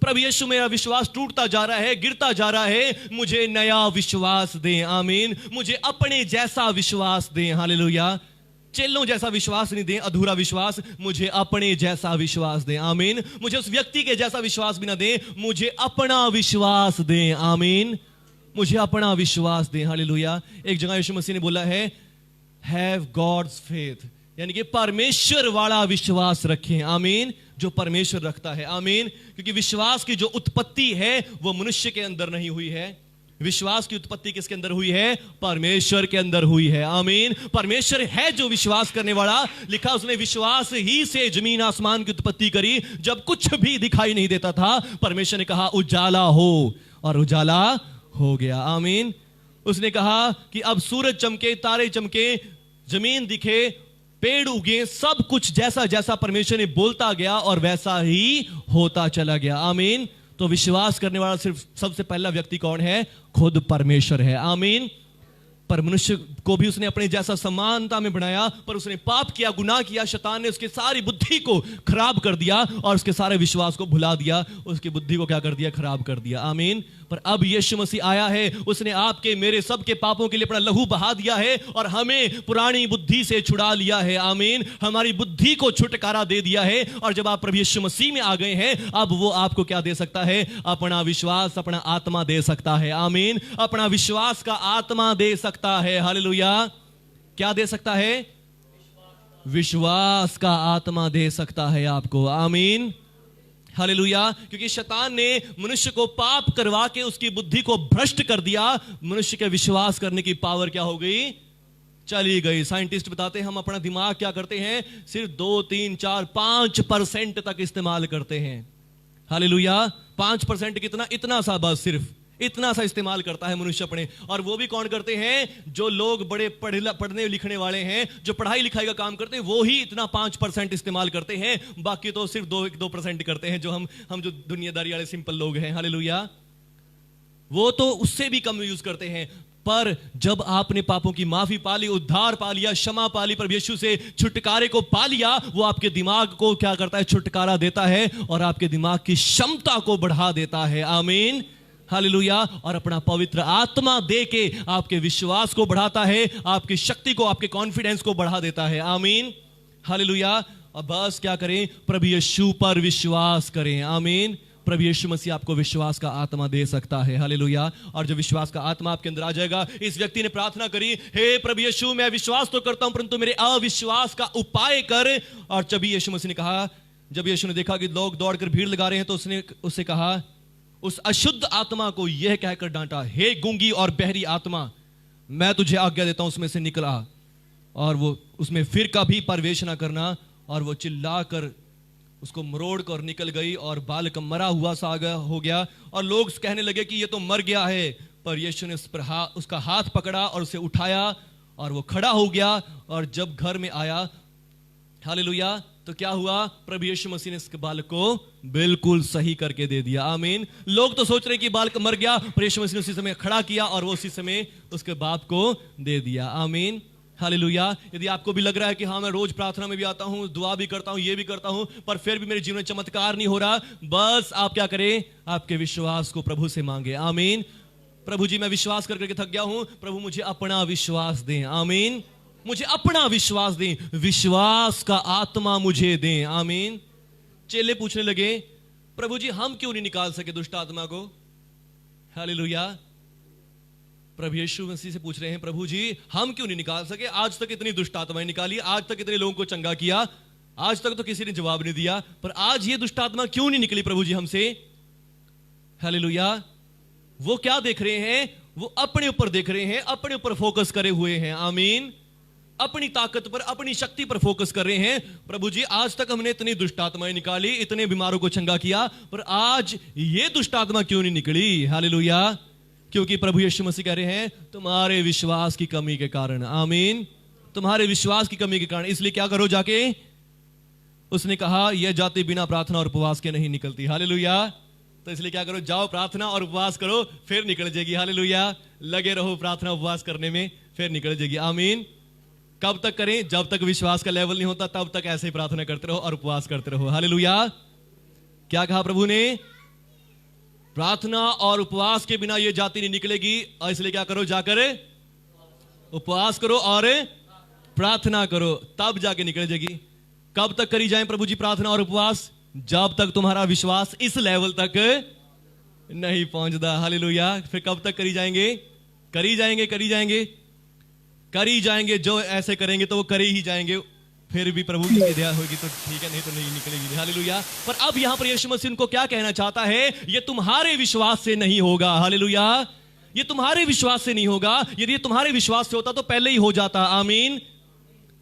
प्रभु यीशु मेरा विश्वास टूटता जा रहा है, गिरता जा रहा है, मुझे नया विश्वास दें। आमीन। मुझे अपने जैसा विश्वास दें। हालेलुया। चेलों जैसा विश्वास नहीं दें, अधूरा विश्वास, मुझे अपने जैसा विश्वास दें। आमीन। मुझे उस व्यक्ति के जैसा विश्वास भी ना दें, मुझे अपना विश्वास दें। आमीन। मुझे अपना विश्वास दें। हालेलुया। एक जगह यीशु मसीह ने बोला है, हैव गॉड्स फेथ, यानी कि परमेश्वर वाला विश्वास रखें। आमीन। जो परमेश्वर रखता है। आमीन। क्योंकि विश्वास की जो उत्पत्ति है वो मनुष्य के अंदर नहीं हुई है, विश्वास की उत्पत्ति किसके अंदर हुई है? परमेश्वर के अंदर हुई है। आमीन। परमेश्वर है जो विश्वास करने वाला। लिखा उसने विश्वास ही से जमीन आसमान की उत्पत्ति करी। जब कुछ भी दिखाई नहीं देता था, परमेश्वर ने कहा उजाला हो, और उजाला हो गया। आमीन। उसने कहा कि अब सूरज चमके, तारे चमके, जमीन दिखे, पेड़ उगे, सब कुछ जैसा जैसा परमेश्वर ने बोलता गया और वैसा ही होता चला गया। आमीन। तो विश्वास करने वाला सिर्फ सबसे पहला व्यक्ति कौन है? खुद परमेश्वर है। आमीन। पर मनुष्य को भी उसने अपने जैसा समानता में बनाया, पर उसने पाप किया, गुनाह किया, शैतान ने उसकी सारी बुद्धि को खराब कर दिया और उसके सारे विश्वास को भुला दिया, उसकी बुद्धि को क्या कर दिया? खराब कर दिया। आमीन। पर अब यीशु मसीह आया है, उसने आपके मेरे सबके पापों के लिए अपना लहू बहा दिया है और हमें पुरानी बुद्धि से छुड़ा लिया है। आमीन। हमारी बुद्धि को छुटकारा दे दिया है, और जब आप प्रभु यीशु मसीह में आ गए हैं, अब वो आपको क्या दे सकता है? अपना विश्वास, अपना आत्मा दे सकता है। आमीन। अपना विश्वास का आत्मा दे सकता है। हालेलुया। क्या दे सकता है? विश्वास का आत्मा दे सकता है आपको। आमीन। हालेलुया। क्योंकि शैतान ने मनुष्य को पाप करवा के उसकी बुद्धि को भ्रष्ट कर दिया, मनुष्य के विश्वास करने की पावर क्या हो गई? चली गई। साइंटिस्ट बताते हैं हम अपना दिमाग क्या करते हैं? सिर्फ 2, 3, 4, 5% तक इस्तेमाल करते हैं। हालेलुया। 5% कितना? इतना सा, बस सिर्फ इतना सा इस्तेमाल करता है मनुष्य अपने। और वो भी कौन करते हैं? जो लोग बड़े पढ़ने लिखने वाले हैं, जो पढ़ाई लिखाई का काम करते हैं, वो ही इतना 5% इस्तेमाल करते हैं। बाकी तो सिर्फ 2% करते हैं, जो हम जो दुनियादारी वाले सिंपल लोग हैं। हालेलुया। वो तो उससे भी कम यूज करते हैं। पर जब आपने पापों की माफी पा ली, उद्धार पा लिया, क्षमा पा ली, प्रभु यीशु से छुटकारे को पा लिया, वो आपके दिमाग को क्या करता है? छुटकारा देता है और आपके दिमाग की क्षमता को बढ़ा देता है। आमीन। हालेलुया। और अपना पवित्र आत्मा दे के आपके विश्वास को बढ़ाता है, आपकी शक्ति को, आपके कॉन्फिडेंस को बढ़ा देता है। आमीन। हालेलुया। अब बस क्या करें? प्रभु यीशु पर विश्वास करें। आमीन। प्रभु यीशु मसीह आपको विश्वास का आत्मा दे सकता है। हालेलुया। और जब विश्वास का आत्मा आपके अंदर आ जाएगा, इस व्यक्ति ने प्रार्थना करी, हे प्रभु यीशु मैं विश्वास तो करता हूं परंतु मेरे अविश्वास का उपाय कर। और जब यीशु मसीह ने कहा, जब यीशु ने देखा कि लोग दौड़कर भीड़ लगा रहे हैं, तो उसने उससे कहा, उस अशुद्ध आत्मा को यह कहकर डांटा, हे गूंगी और बहरी आत्मा, मैं तुझे आज्ञा देता हूं उसमें से निकला। और वो उसमें फिर कभी प्रवेश ना करना, और वो चिल्लाकर उसको मरोड़ कर निकल गई और बालक मरा हुआ सा हो गया। और लोग कहने लगे कि ये तो मर गया है, पर यीशु ने उसका हाथ पकड़ा और उसे उठाया और वो खड़ा हो गया। और जब घर में आया, हालेलुया, तो क्या हुआ? प्रभु यीशु मसीह ने इसके बालक को बिल्कुल सही करके दे दिया। आमीन। लोग तो सोच रहे कि बालक मर गया, पर यीशु मसीह ने उसी समय खड़ा किया और वो उसी समय उसके बाप को दे दिया। आमीन, हालेलुया। यदि आपको भी लग रहा है कि हाँ मैं रोज प्रार्थना में भी आता हूं, दुआ भी करता हूं, ये भी करता हूं, पर फिर भी मेरे जीवन में चमत्कार नहीं हो रहा, बस आप क्या करें? आपके विश्वास को प्रभु से मांगे। आमीन। प्रभु जी मैं विश्वास करके थक गया हूं, प्रभु मुझे अपना विश्वास दें। आमीन, मुझे अपना विश्वास दें, विश्वास का आत्मा मुझे दें। आमीन। चेले पूछने लगे, प्रभु जी हम क्यों नहीं निकाल सके दुष्ट आत्मा को? हालेलुया। प्रभु यीशु मसीह से पूछ रहे हैं, प्रभु जी हम क्यों नहीं निकाल सके? आज तक इतनी दुष्ट आत्माएं निकाली, आज तक इतने लोगों को चंगा किया, आज तक तो किसी ने जवाब नहीं दिया, पर आज ये दुष्ट आत्मा क्यों नहीं निकली प्रभु जी हमसे? हालेलुया। वो क्या देख रहे हैं? वो अपने ऊपर देख रहे हैं, अपने ऊपर फोकस करे हुए हैं। आमीन। अपनी ताकत पर, अपनी शक्ति पर फोकस कर रहे हैं। प्रभु जी आज तक हमने इतनी दुष्ट आत्माएं निकाली, इतने बीमारों को चंगा किया, पर आज ये दुष्ट आत्मा क्यों नहीं निकली? हालेलुया। क्योंकि प्रभु यीशु मसीह कह रहे हैं तुम्हारे विश्वास की कमी के कारण। आमीन। तुम्हारे विश्वास की कमी के कारण, इसलिए क्या करो जाके? उसने कहा यह जाति बिना प्रार्थना और उपवास के नहीं निकलती। हालेलुया। तो इसलिए क्या करो? जाओ प्रार्थना और उपवास करो, फिर निकल जाएगी। हालेलुया। लगे रहो प्रार्थना उपवास करने में, फिर निकल जाएगी। आमीन। कब तक करें? जब तक विश्वास का लेवल नहीं होता, तब तक ऐसे ही प्रार्थना करते रहो और उपवास करते रहो। हालेलुया। क्या कहा प्रभु ने? प्रार्थना और उपवास के बिना यह जाति नहीं निकलेगी, और इसलिए क्या करो? जाकर उपवास करो और प्रार्थना करो, तब जाके निकल जाएगी। कब तक करी जाए प्रभु जी प्रार्थना और उपवास? जब तक तुम्हारा विश्वास इस लेवल तक नहीं पहुंचता। हालेलुया। फिर कब तक करी जाएंगे? करी जाएंगे, करी जाएंगे, करी जाएंगे। जो ऐसे करेंगे तो वो करे ही जाएंगे। फिर भी प्रभु की दया होगी तो ठीक है, नहीं तो नहीं निकलेगी। हालेलुया। पर अब यहां पर यीशु मसीह उनको क्या कहना चाहता है? ये तुम्हारे विश्वास से नहीं होगा। हालेलुया। ये तुम्हारे विश्वास से नहीं होगा। यदि ये तुम्हारे विश्वास से होता तो पहले ही हो जाता। आमीन।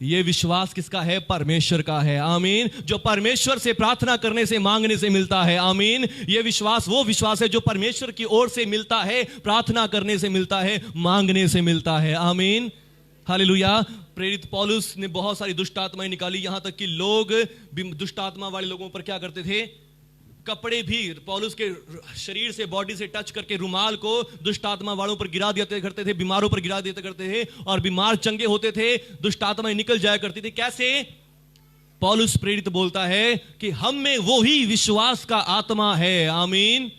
ये विश्वास किसका है? परमेश्वर का है। आमीन। जो परमेश्वर से प्रार्थना करने से, मांगने से मिलता है। आमीन। ये विश्वास वो विश्वास है जो परमेश्वर की ओर से मिलता है, प्रार्थना करने से मिलता है, मांगने से मिलता है। आमीन। हालेलुया। प्रेरित पौलुस ने बहुत सारी दुष्ट आत्माएं निकाली, यहां तक कि लोग दुष्ट आत्मा वाले लोगों पर क्या करते थे? कपड़े भी पौलुस के शरीर से, बॉडी से टच करके रुमाल को दुष्ट आत्मा वालों पर गिरा दिया करते थे, बीमारों पर गिरा दिया करते थे, और बीमार चंगे होते थे, दुष्ट आत्माएं निकल जाया करती थी। कैसे? पौलुस प्रेरित बोलता है कि हम में वो ही विश्वास का आत्मा है। आमीन।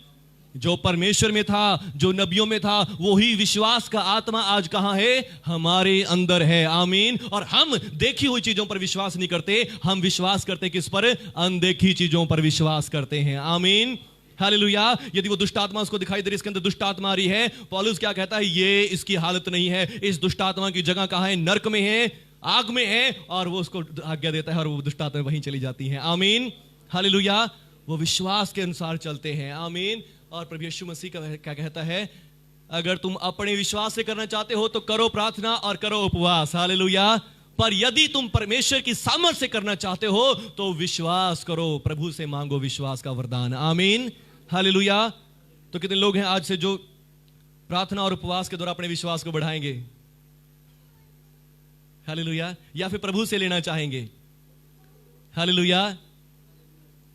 जो परमेश्वर में था, जो नबियों में था, वो ही विश्वास का आत्मा आज कहां है? हमारे अंदर है। आमीन। और हम देखी हुई चीजों पर विश्वास नहीं करते, हम विश्वास करते किस पर? अनदेखी चीजों पर विश्वास करते हैं। आमीन। हालेलुया। यदि वो दुष्ट आत्मा उसको दिखाई दे रही, इसके अंदर दुष्ट आत्मा आ रही है, पौलुस क्या कहता है? ये इसकी हालत नहीं है, इस दुष्ट आत्मा की जगह कहां है? नरक में है, आग में है, और वो उसको आज्ञा देता है और वो दुष्ट आत्मा वहीं चली जाती है। आमीन। हालेलुया। वो विश्वास के अनुसार चलते हैं। आमीन। और प्रभु यीशु मसीह का क्या कहता है? अगर तुम अपने विश्वास से करना चाहते हो तो करो प्रार्थना और करो उपवास। हालेलुया। पर यदि तुम परमेश्वर की सामर्थ से करना चाहते हो तो विश्वास करो, प्रभु से मांगो विश्वास का वरदान। आमीन। हालेलुया। तो कितने लोग हैं आज से जो प्रार्थना और उपवास के द्वारा अपने विश्वास को बढ़ाएंगे? हालेलुया। या फिर प्रभु से लेना चाहेंगे? हालेलुया।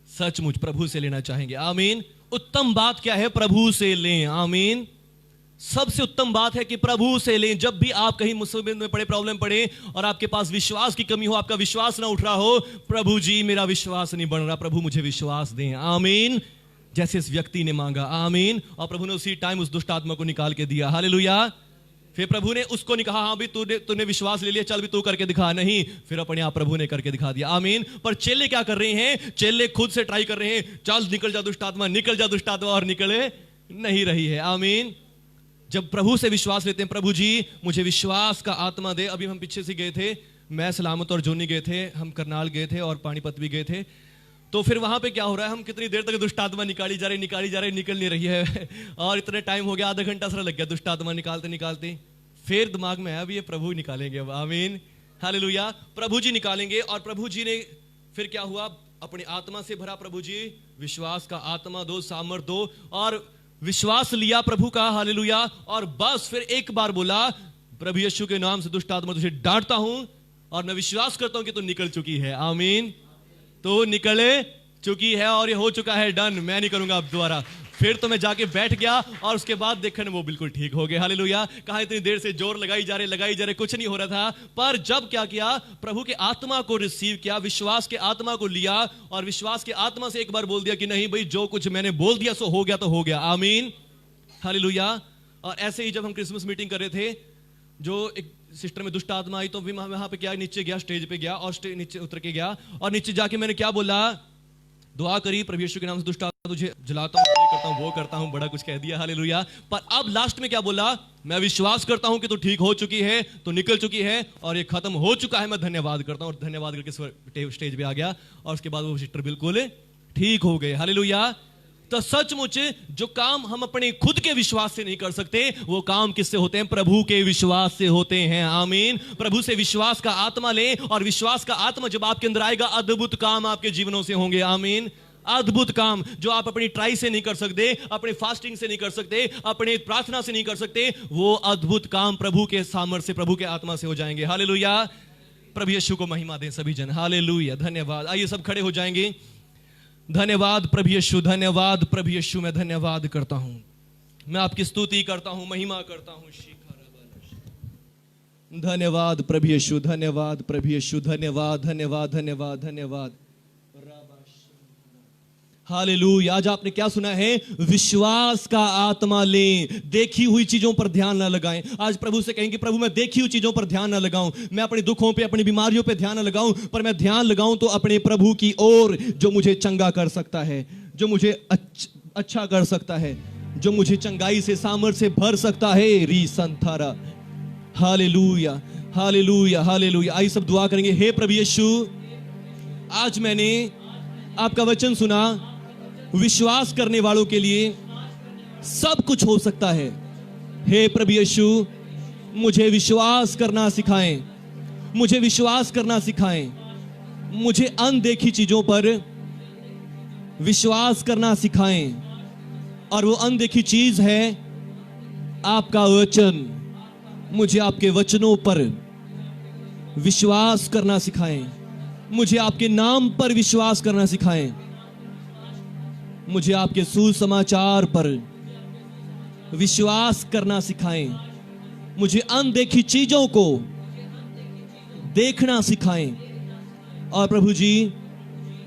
सचमुच प्रभु से लेना चाहेंगे। आमीन। उत्तम बात क्या है? प्रभु से लें। आमीन। सबसे उत्तम बात है कि प्रभु से लें। जब भी आप कहीं मुसीबत में पड़े, प्रॉब्लम पड़े, और आपके पास विश्वास की कमी हो, आपका विश्वास ना उठ रहा हो, प्रभु जी मेरा विश्वास नहीं बढ़ रहा, प्रभु मुझे विश्वास दें। आमीन। जैसे इस व्यक्ति ने मांगा। आमीन। और प्रभु ने उसी टाइम उस दुष्ट आत्मा को निकाल के दिया। हालेलुया। फिर प्रभु ने उसको नहीं कहा हाँ भी तूने विश्वास ले लिया, चल भी तू करके दिखा, नहीं, फिर अपने आप प्रभु ने करके दिखा दिया। आमीन। पर चेले क्या कर रहे हैं? चेले खुद से ट्राई कर रहे हैं, चल निकल जा दुष्ट आत्मा, निकल जा दुष्ट आत्मा, और निकले नहीं रही है। आमीन। जब प्रभु से विश्वास लेते हैं, प्रभु जी मुझे विश्वास का आत्मा दे। अभी हम पीछे से गए थे, मैं सलामत और जोनी गए थे, हम करनाल गए थे और पानीपत भी गए थे। तो फिर वहां पे क्या हो रहा है? हम कितनी देर तक दुष्ट आत्मा निकाली जा रही, निकल नहीं रही है और इतने टाइम हो गया, आधा घंटा सा लग गया दुष्ट आत्मा निकालते निकालते। फिर दिमाग में आया भी ये प्रभु निकालेंगे अब। आमीन। हालेलुया। प्रभु जी निकालेंगे। और प्रभु जी ने फिर क्या हुआ, अपनी आत्मा से भरा प्रभु जी, विश्वास का आत्मा दो, सामर्थ दो, और विश्वास लिया प्रभु का। हालेलुया। और बस फिर एक बार बोला, प्रभु यीशु के नाम से दुष्ट आत्मा तुझे डांटता हूं और मैं विश्वास करता हूं कि तू निकल चुकी है। आमीन। तो निकले चुकी है और ये हो चुका है, डन, मैं नहीं करूंगा अब दोबारा। फिर तो मैं जाके बैठ गया और उसके बाद देखा वो बिल्कुल ठीक हो गया। हालेलुया। कहां इतनी देर से जोर लगाई जा रहे, कुछ नहीं हो रहा था। पर जब क्या किया, प्रभु के आत्मा को रिसीव किया, विश्वास के आत्मा को लिया और विश्वास के आत्मा से एक बार बोल दिया कि नहीं भाई, जो कुछ मैंने बोल दिया सो हो गया तो हो गया। आमीन। हालेलुया। और ऐसे ही जब हम क्रिसमस मीटिंग कर रहे थे, जो एक सिस्टर में दुष्ट आत्मा आई तो वहां पे क्या, नीचे गया, स्टेज पे गया और नीचे उतर के गया और नीचे जाके मैंने क्या बोला, दुआ करी, प्रभु यीशु के नाम से दुष्ट आत्मा तुझे जलाता हूं, ये करता हूं, वो करता हूं, बड़ा कुछ कह दिया। हालेलुया। पर अब लास्ट में क्या बोला, मैं विश्वास करता हूं कि तू ठीक हो चुकी है, तो निकल चुकी है और ये खत्म हो चुका है, मैं धन्यवाद करता हूं। और धन्यवाद करके स्टेज पे आ गया और उसके बाद वो सिस्टर बिल्कुल ठीक हो गए। हालेलुया। तो सचमुच जो काम हम अपने खुद के विश्वास से नहीं कर सकते, वो काम किससे होते हैं, प्रभु के विश्वास से होते हैं। आमीन। प्रभु से विश्वास का आत्मा लें और विश्वास का आत्मा जब आपके अंदर आएगा, अद्भुत काम आपके जीवनों से होंगे। आमीन। अद्भुत काम जो आप अपनी ट्राई से नहीं कर सकते, अपने फास्टिंग से नहीं कर सकते, अपने प्रार्थना से नहीं कर सकते, वो अद्भुत काम प्रभु के सामर्थ्य से, प्रभु के आत्मा से हो जाएंगे। हालेलुया। प्रभु यीशु को महिमा दें सभी जन। हालेलुया। धन्यवाद। आइए सब खड़े हो जाएंगे। धन्यवाद प्रभु यीशु, धन्यवाद प्रभु यीशु, मैं धन्यवाद करता हूं, मैं आपकी स्तुति करता हूं, महिमा करता हूं। धन्यवाद प्रभु यीशु, धन्यवाद प्रभु यीशु, धन्यवाद धन्यवाद धन्यवाद धन्यवाद। हालेलुया। आज आपने क्या सुना है, विश्वास का आत्मा लें, देखी हुई चीजों पर ध्यान ना लगाएं। आज प्रभु से कहेंगे, प्रभु मैं देखी हुई चीजों पर ध्यान ना लगाऊं, मैं अपने दुखों पे, अपनी बीमारियों पे ध्यान ना लगाऊं, पर मैं ध्यान लगाऊं तो अपने प्रभु की ओर, जो मुझे चंगा कर सकता है, जो मुझे अच्छा कर सकता है, जो मुझे चंगाई से, सामर्थ्य से भर सकता है। री संथारा। Hallelujah hallelujah hallelujah. आइए सब दुआ करेंगे। हे प्रभु यीशु, आज मैंने आपका वचन सुना, विश्वास करने वालों के लिए सब कुछ हो सकता है। हे प्रभु यीशु, मुझे विश्वास करना सिखाएं, मुझे विश्वास करना सिखाएं, मुझे अनदेखी चीजों पर विश्वास करना सिखाएं। और वो अनदेखी चीज है आपका वचन, मुझे आपके वचनों पर विश्वास करना सिखाएं, मुझे आपके नाम पर विश्वास करना सिखाएं, मुझे आपके सुसमाचार पर विश्वास करना सिखाएं, मुझे अनदेखी चीजों को देखना सिखाएं। और प्रभु जी,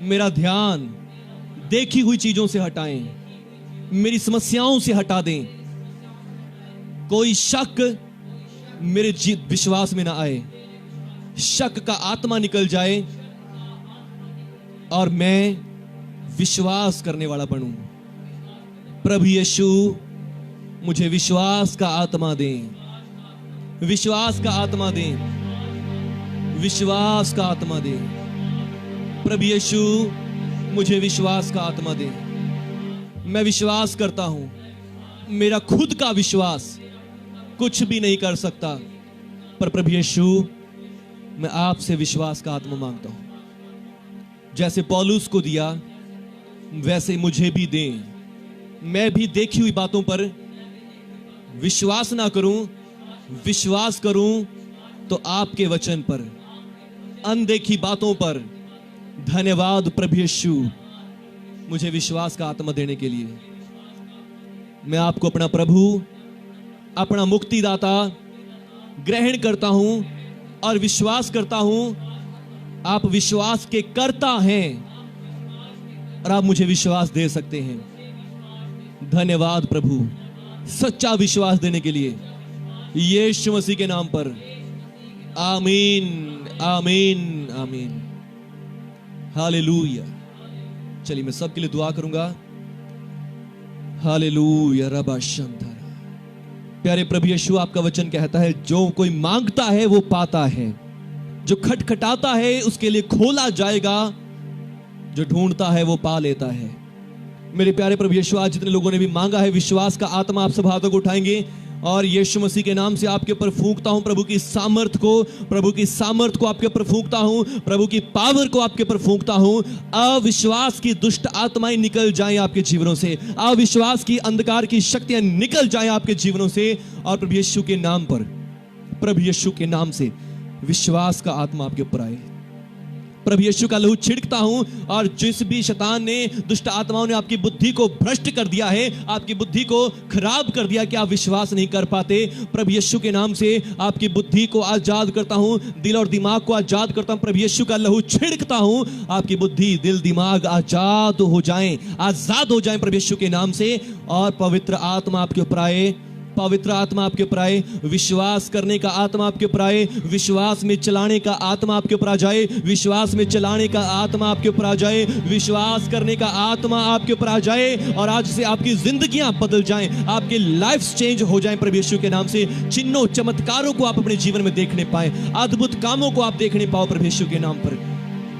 मेरा ध्यान देखी हुई चीजों से हटाएं, मेरी समस्याओं से हटा दें, कोई शक मेरे विश्वास में ना आए, शक का आत्मा निकल जाए और मैं विश्वास करने वाला बनूं। प्रभु यीशु, मुझे विश्वास का आत्मा दें, विश्वास का आत्मा दें, विश्वास का आत्मा दें। प्रभु यीशु, मुझे विश्वास का आत्मा दें। मैं विश्वास करता हूं, मेरा खुद का विश्वास कुछ भी नहीं कर सकता, पर प्रभु यीशु, मैं आपसे विश्वास का आत्मा मांगता हूं। जैसे पौलुस को दिया वैसे मुझे भी दें। मैं भी देखी हुई बातों पर विश्वास ना करूं, विश्वास करूं तो आपके वचन पर, अनदेखी बातों पर। धन्यवाद प्रभु यीशु, मुझे विश्वास का आत्मा देने के लिए। मैं आपको अपना प्रभु, अपना मुक्तिदाता ग्रहण करता हूं और विश्वास करता हूं आप विश्वास के कर्ता हैं और आप मुझे विश्वास दे सकते हैं। धन्यवाद प्रभु, सच्चा विश्वास देने के लिए, यीशु मसीह के नाम पर। आमीन आमीन आमीन। हालेलुया। चलिए मैं सबके लिए दुआ करूंगा। हालेलुया। रबा शंतरा। प्यारे प्रभु यीशु, आपका वचन कहता है, जो कोई मांगता है वो पाता है, जो खटखटाता है उसके लिए खोला जाएगा, जो ढूंढता है वो पा लेता है। मेरे प्यारे प्रभु यीशु, आज जितने लोगों ने भी मांगा है विश्वास का आत्मा, आप सब हाथों को उठाएंगे और यीशु मसीह के नाम से आपके ऊपर फूंकता हूं प्रभु की सामर्थ को, प्रभु की सामर्थ को आपके ऊपर फूंकता हूं, प्रभु की पावर को आपके ऊपर फूंकता हूं। अविश्वास की दुष्ट आत्माएं निकल जाएं आपके जीवनों से, अविश्वास की अंधकार की शक्तियां निकल जाएं आपके जीवनों से। और प्रभु यीशु के नाम पर, प्रभु यीशु के नाम से विश्वास का आत्मा आपके ऊपर आए। प्रभु यीशु का लहू छिड़कता हूं, और जिस भी शैतान ने, दुष्ट आत्माओं ने आपकी बुद्धि को भ्रष्ट कर दिया है, आपकी बुद्धि को खराब कर दिया कि आप विश्वास नहीं कर पाते, प्रभु यीशु के नाम से आपकी बुद्धि को आजाद करता हूं, दिल और दिमाग को आजाद करता हूं। प्रभु यीशु का लहू छिड़कता हूं, आपकी बुद्धि, दिल, दिमाग आजाद हो जाएं, आजाद हो जाएं प्रभु यीशु के नाम से। और पवित्र आत्मा आपके ऊपर आए, पवित्र आत्मा आपके ऊपर आए, विश्वास करने का आत्मा आपके ऊपर आए, विश्वास में चलाने का आत्मा आपके ऊपर आ जाए, विश्वास में चलाने का आत्मा आपके ऊपर आ जाए, विश्वास करने का आत्मा आपके ऊपर आ जाए। और आज से आपकी जिंदगियां बदल जाएं, आपके लाइफ चेंज हो जाएं प्रभु यीशु के नाम से। चिन्हों चमत्कारों को आप अपने जीवन में देखने पाए, अद्भुत कामों को आप देखने पाओ प्रभु यीशु के नाम पर।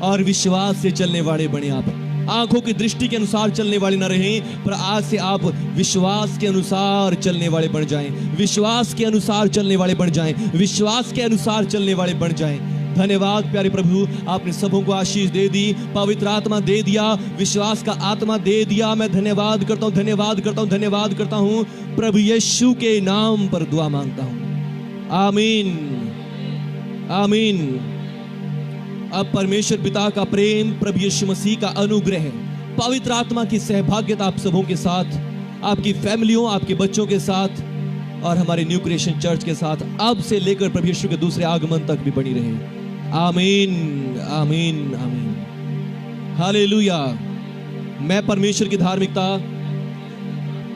और विश्वास से चलने वाले बने आप, आंखों की दृष्टि के अनुसार चलने वाले न रहें, पर आज से आप विश्वास के अनुसार चलने वाले बन जाएं, विश्वास के अनुसार चलने वाले बन जाएं, विश्वास के अनुसार चलने वाले बन जाएं। धन्यवाद प्यारे प्रभु, आपने सबों को आशीष दे दी, पवित्र आत्मा दे दिया, विश्वास का आत्मा दे दिया। मैं धन्यवाद करता हूं, धन्यवाद करता हूं, धन्यवाद करता हूं। प्रभु यीशु के नाम पर दुआ मांगता हूं, आमीन, आमीन। अब परमेश्वर पिता का प्रेम, प्रभु यीशु मसीह का अनुग्रह, पवित्र आत्मा की सहभागिता आप सबों के साथ, आपकी फैमिलियों, आपके बच्चों के साथ और हमारे न्यू क्रिएशन चर्च के साथ अब से लेकर प्रभु यीशु के दूसरे आगमन तक भी बनी रहे। आमीन, आमीन, आमीन, हालेलुया। मैं परमेश्वर की धार्मिकता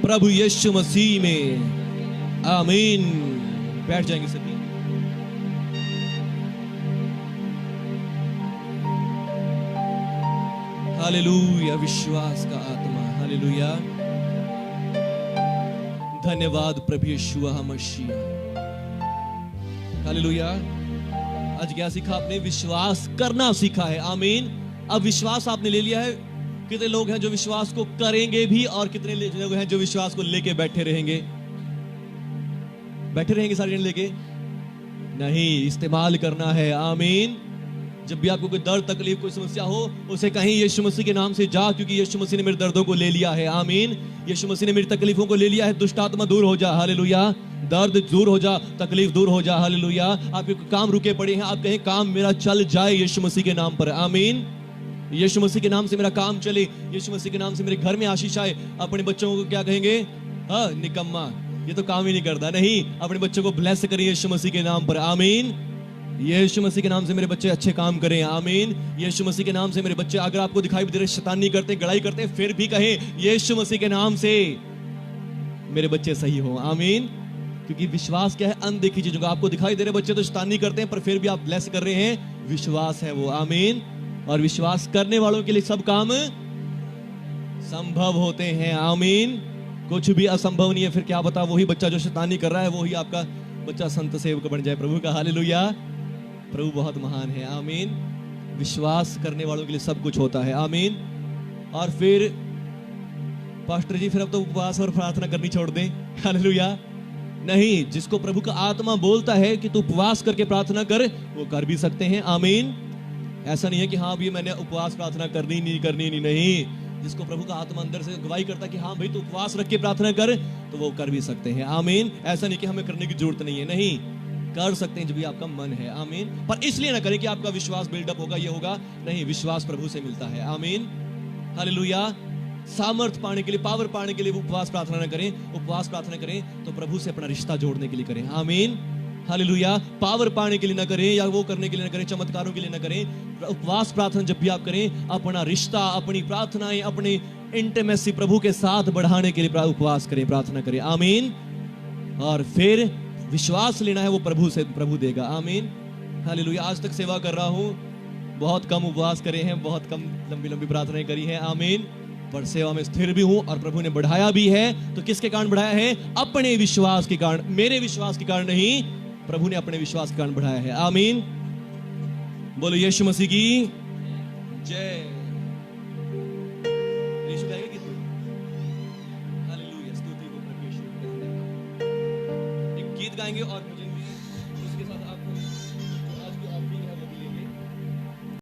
प्रभु यीशु मसीह में, आमीन। बैठ जाएंगे सभी। हालेलुया, विश्वास का आत्मा, हालेलुया। धन्यवाद प्रभु यीशु मसीह, हालेलुया। आज क्या सीखा आपने? विश्वास करना सीखा है, आमीन। अब विश्वास आपने ले लिया है। कितने लोग हैं जो विश्वास को करेंगे भी, और कितने लोग हैं जो विश्वास को लेके बैठे रहेंगे? बैठे रहेंगे सारे जन लेके? नहीं, इस्तेमाल करना है, आमीन। जब भी आपको कोई दर्द, तकलीफ, कोई समस्या हो, उसे कहीं यीशु मसीह के नाम से जा, क्योंकि यीशु मसीह ने मेरे दर्दों को ले लिया है, आमीन। यीशु मसीह ने मेरी तकलीफों को ले लिया है। दुष्ट आत्मा दूर हो जा, हालेलुया। दर्द दूर हो जा, तकलीफ दूर हो जा, हालेलुया। आपके काम रुके पड़े हैं, आप कहें काम मेरा चल जाए यीशु मसीह के नाम पर, आमीन। यीशु मसीह के नाम से मेरा काम चले, यीशु मसीह के नाम से मेरे घर में आशीष आए। अपने बच्चों को क्या कहेंगे? हाँ, निकम्मा, ये तो काम ही नहीं करता। नहीं, अपने बच्चों को ब्लेस करिए यीशु मसीह के नाम पर, आमीन। यीशु मसीह के नाम से मेरे बच्चे अच्छे काम करें, आमीन। यीशु मसीह के नाम से मेरे बच्चे, अगर आपको दिखाई भी दे रहे शैतानी करते, गड़ाई करते, फिर भी कहें यीशु मसीह के नाम से मेरे बच्चे सही हो, आमीन। क्योंकि विश्वास क्या है? अनदेखी चीजों का। आपको दिखाई दे रहे बच्चे तो शैतानी करते हैं, पर फिर भी आप ब्लेस कर रहे हैं, विश्वास है वो, आमीन। और विश्वास करने वालों के लिए सब काम संभव होते हैं, आमीन। कुछ भी असंभव नहीं है। फिर क्या बता, वही बच्चा जो शैतानी कर रहा है, वही आपका बच्चा संत सेवक बन जाए प्रभु का, हालेलुया। प्रभु बहुत महान है, आमीन। विश्वास करने वालों के लिए सब कुछ होता है, आमीन। और फिर पास्टर जी, फिर अब तो उपवास और प्रार्थना करनी छोड़ दें, हालेलुया। नहीं, जिसको प्रभु का आत्मा बोलता है कि तू उपवास करके प्रार्थना कर, वो कर भी सकते हैं, आमीन। ऐसा नहीं है कि हाँ अभी मैंने उपवास प्रार्थना करनी नहीं। जिसको प्रभु का आत्मा अंदर से गवाही करता है कि हाँ भाई तू उपवास रख के प्रार्थना कर, तो वो कर भी सकते हैं, आमीन। ऐसा नहीं कि हमें करने की जरूरत नहीं है, नहीं, कर सकते हैं जब भी आपका मन है, आमीन। पर इसलिए ना करें कि आपका विश्वास बिल्डअप होगा, ये होगा नहीं। विश्वास प्रभु से मिलता है, आमीन, हालेलुया। सामर्थ पाने के लिए, पावर पाने के लिए वो उपवास प्रार्थना न करें। उपवास प्रार्थना करें तो प्रभु से अपना रिश्ता जोड़ने के लिए करें, आमीन, हालेलुया। पावर पाने के लिए ना करें, या वो करने के लिए ना करें, चमत्कारों के लिए ना करें। उपवास प्रार्थना जब भी आप करें, अपना रिश्ता, अपनी प्रार्थनाएं, अपनी इंटीमेसी प्रभु के साथ बढ़ाने के लिए उपवास करें, प्रार्थना करें, आमीन। और फिर विश्वास लेना है वो प्रभु से, प्रभु देगा, आमीन, हालेलुया। आज तक सेवा कर रहा हूं, बहुत कम उपवास करे हैं, बहुत कम लंबी लंबी प्रार्थनाएं करी हैं, आमीन। पर सेवा में स्थिर भी हूं, और प्रभु ने बढ़ाया भी है। तो किसके कारण बढ़ाया है? अपने विश्वास के कारण, मेरे विश्वास के कारण नहीं, प्रभु ने अपने विश्वास के कारण बढ़ाया है, आमीन। बोलो यीशु मसीह की जय। यीशु कहेगा कि हालेलुया, स्तुति हो प्रभु यीशु। जाएंगे और मुझे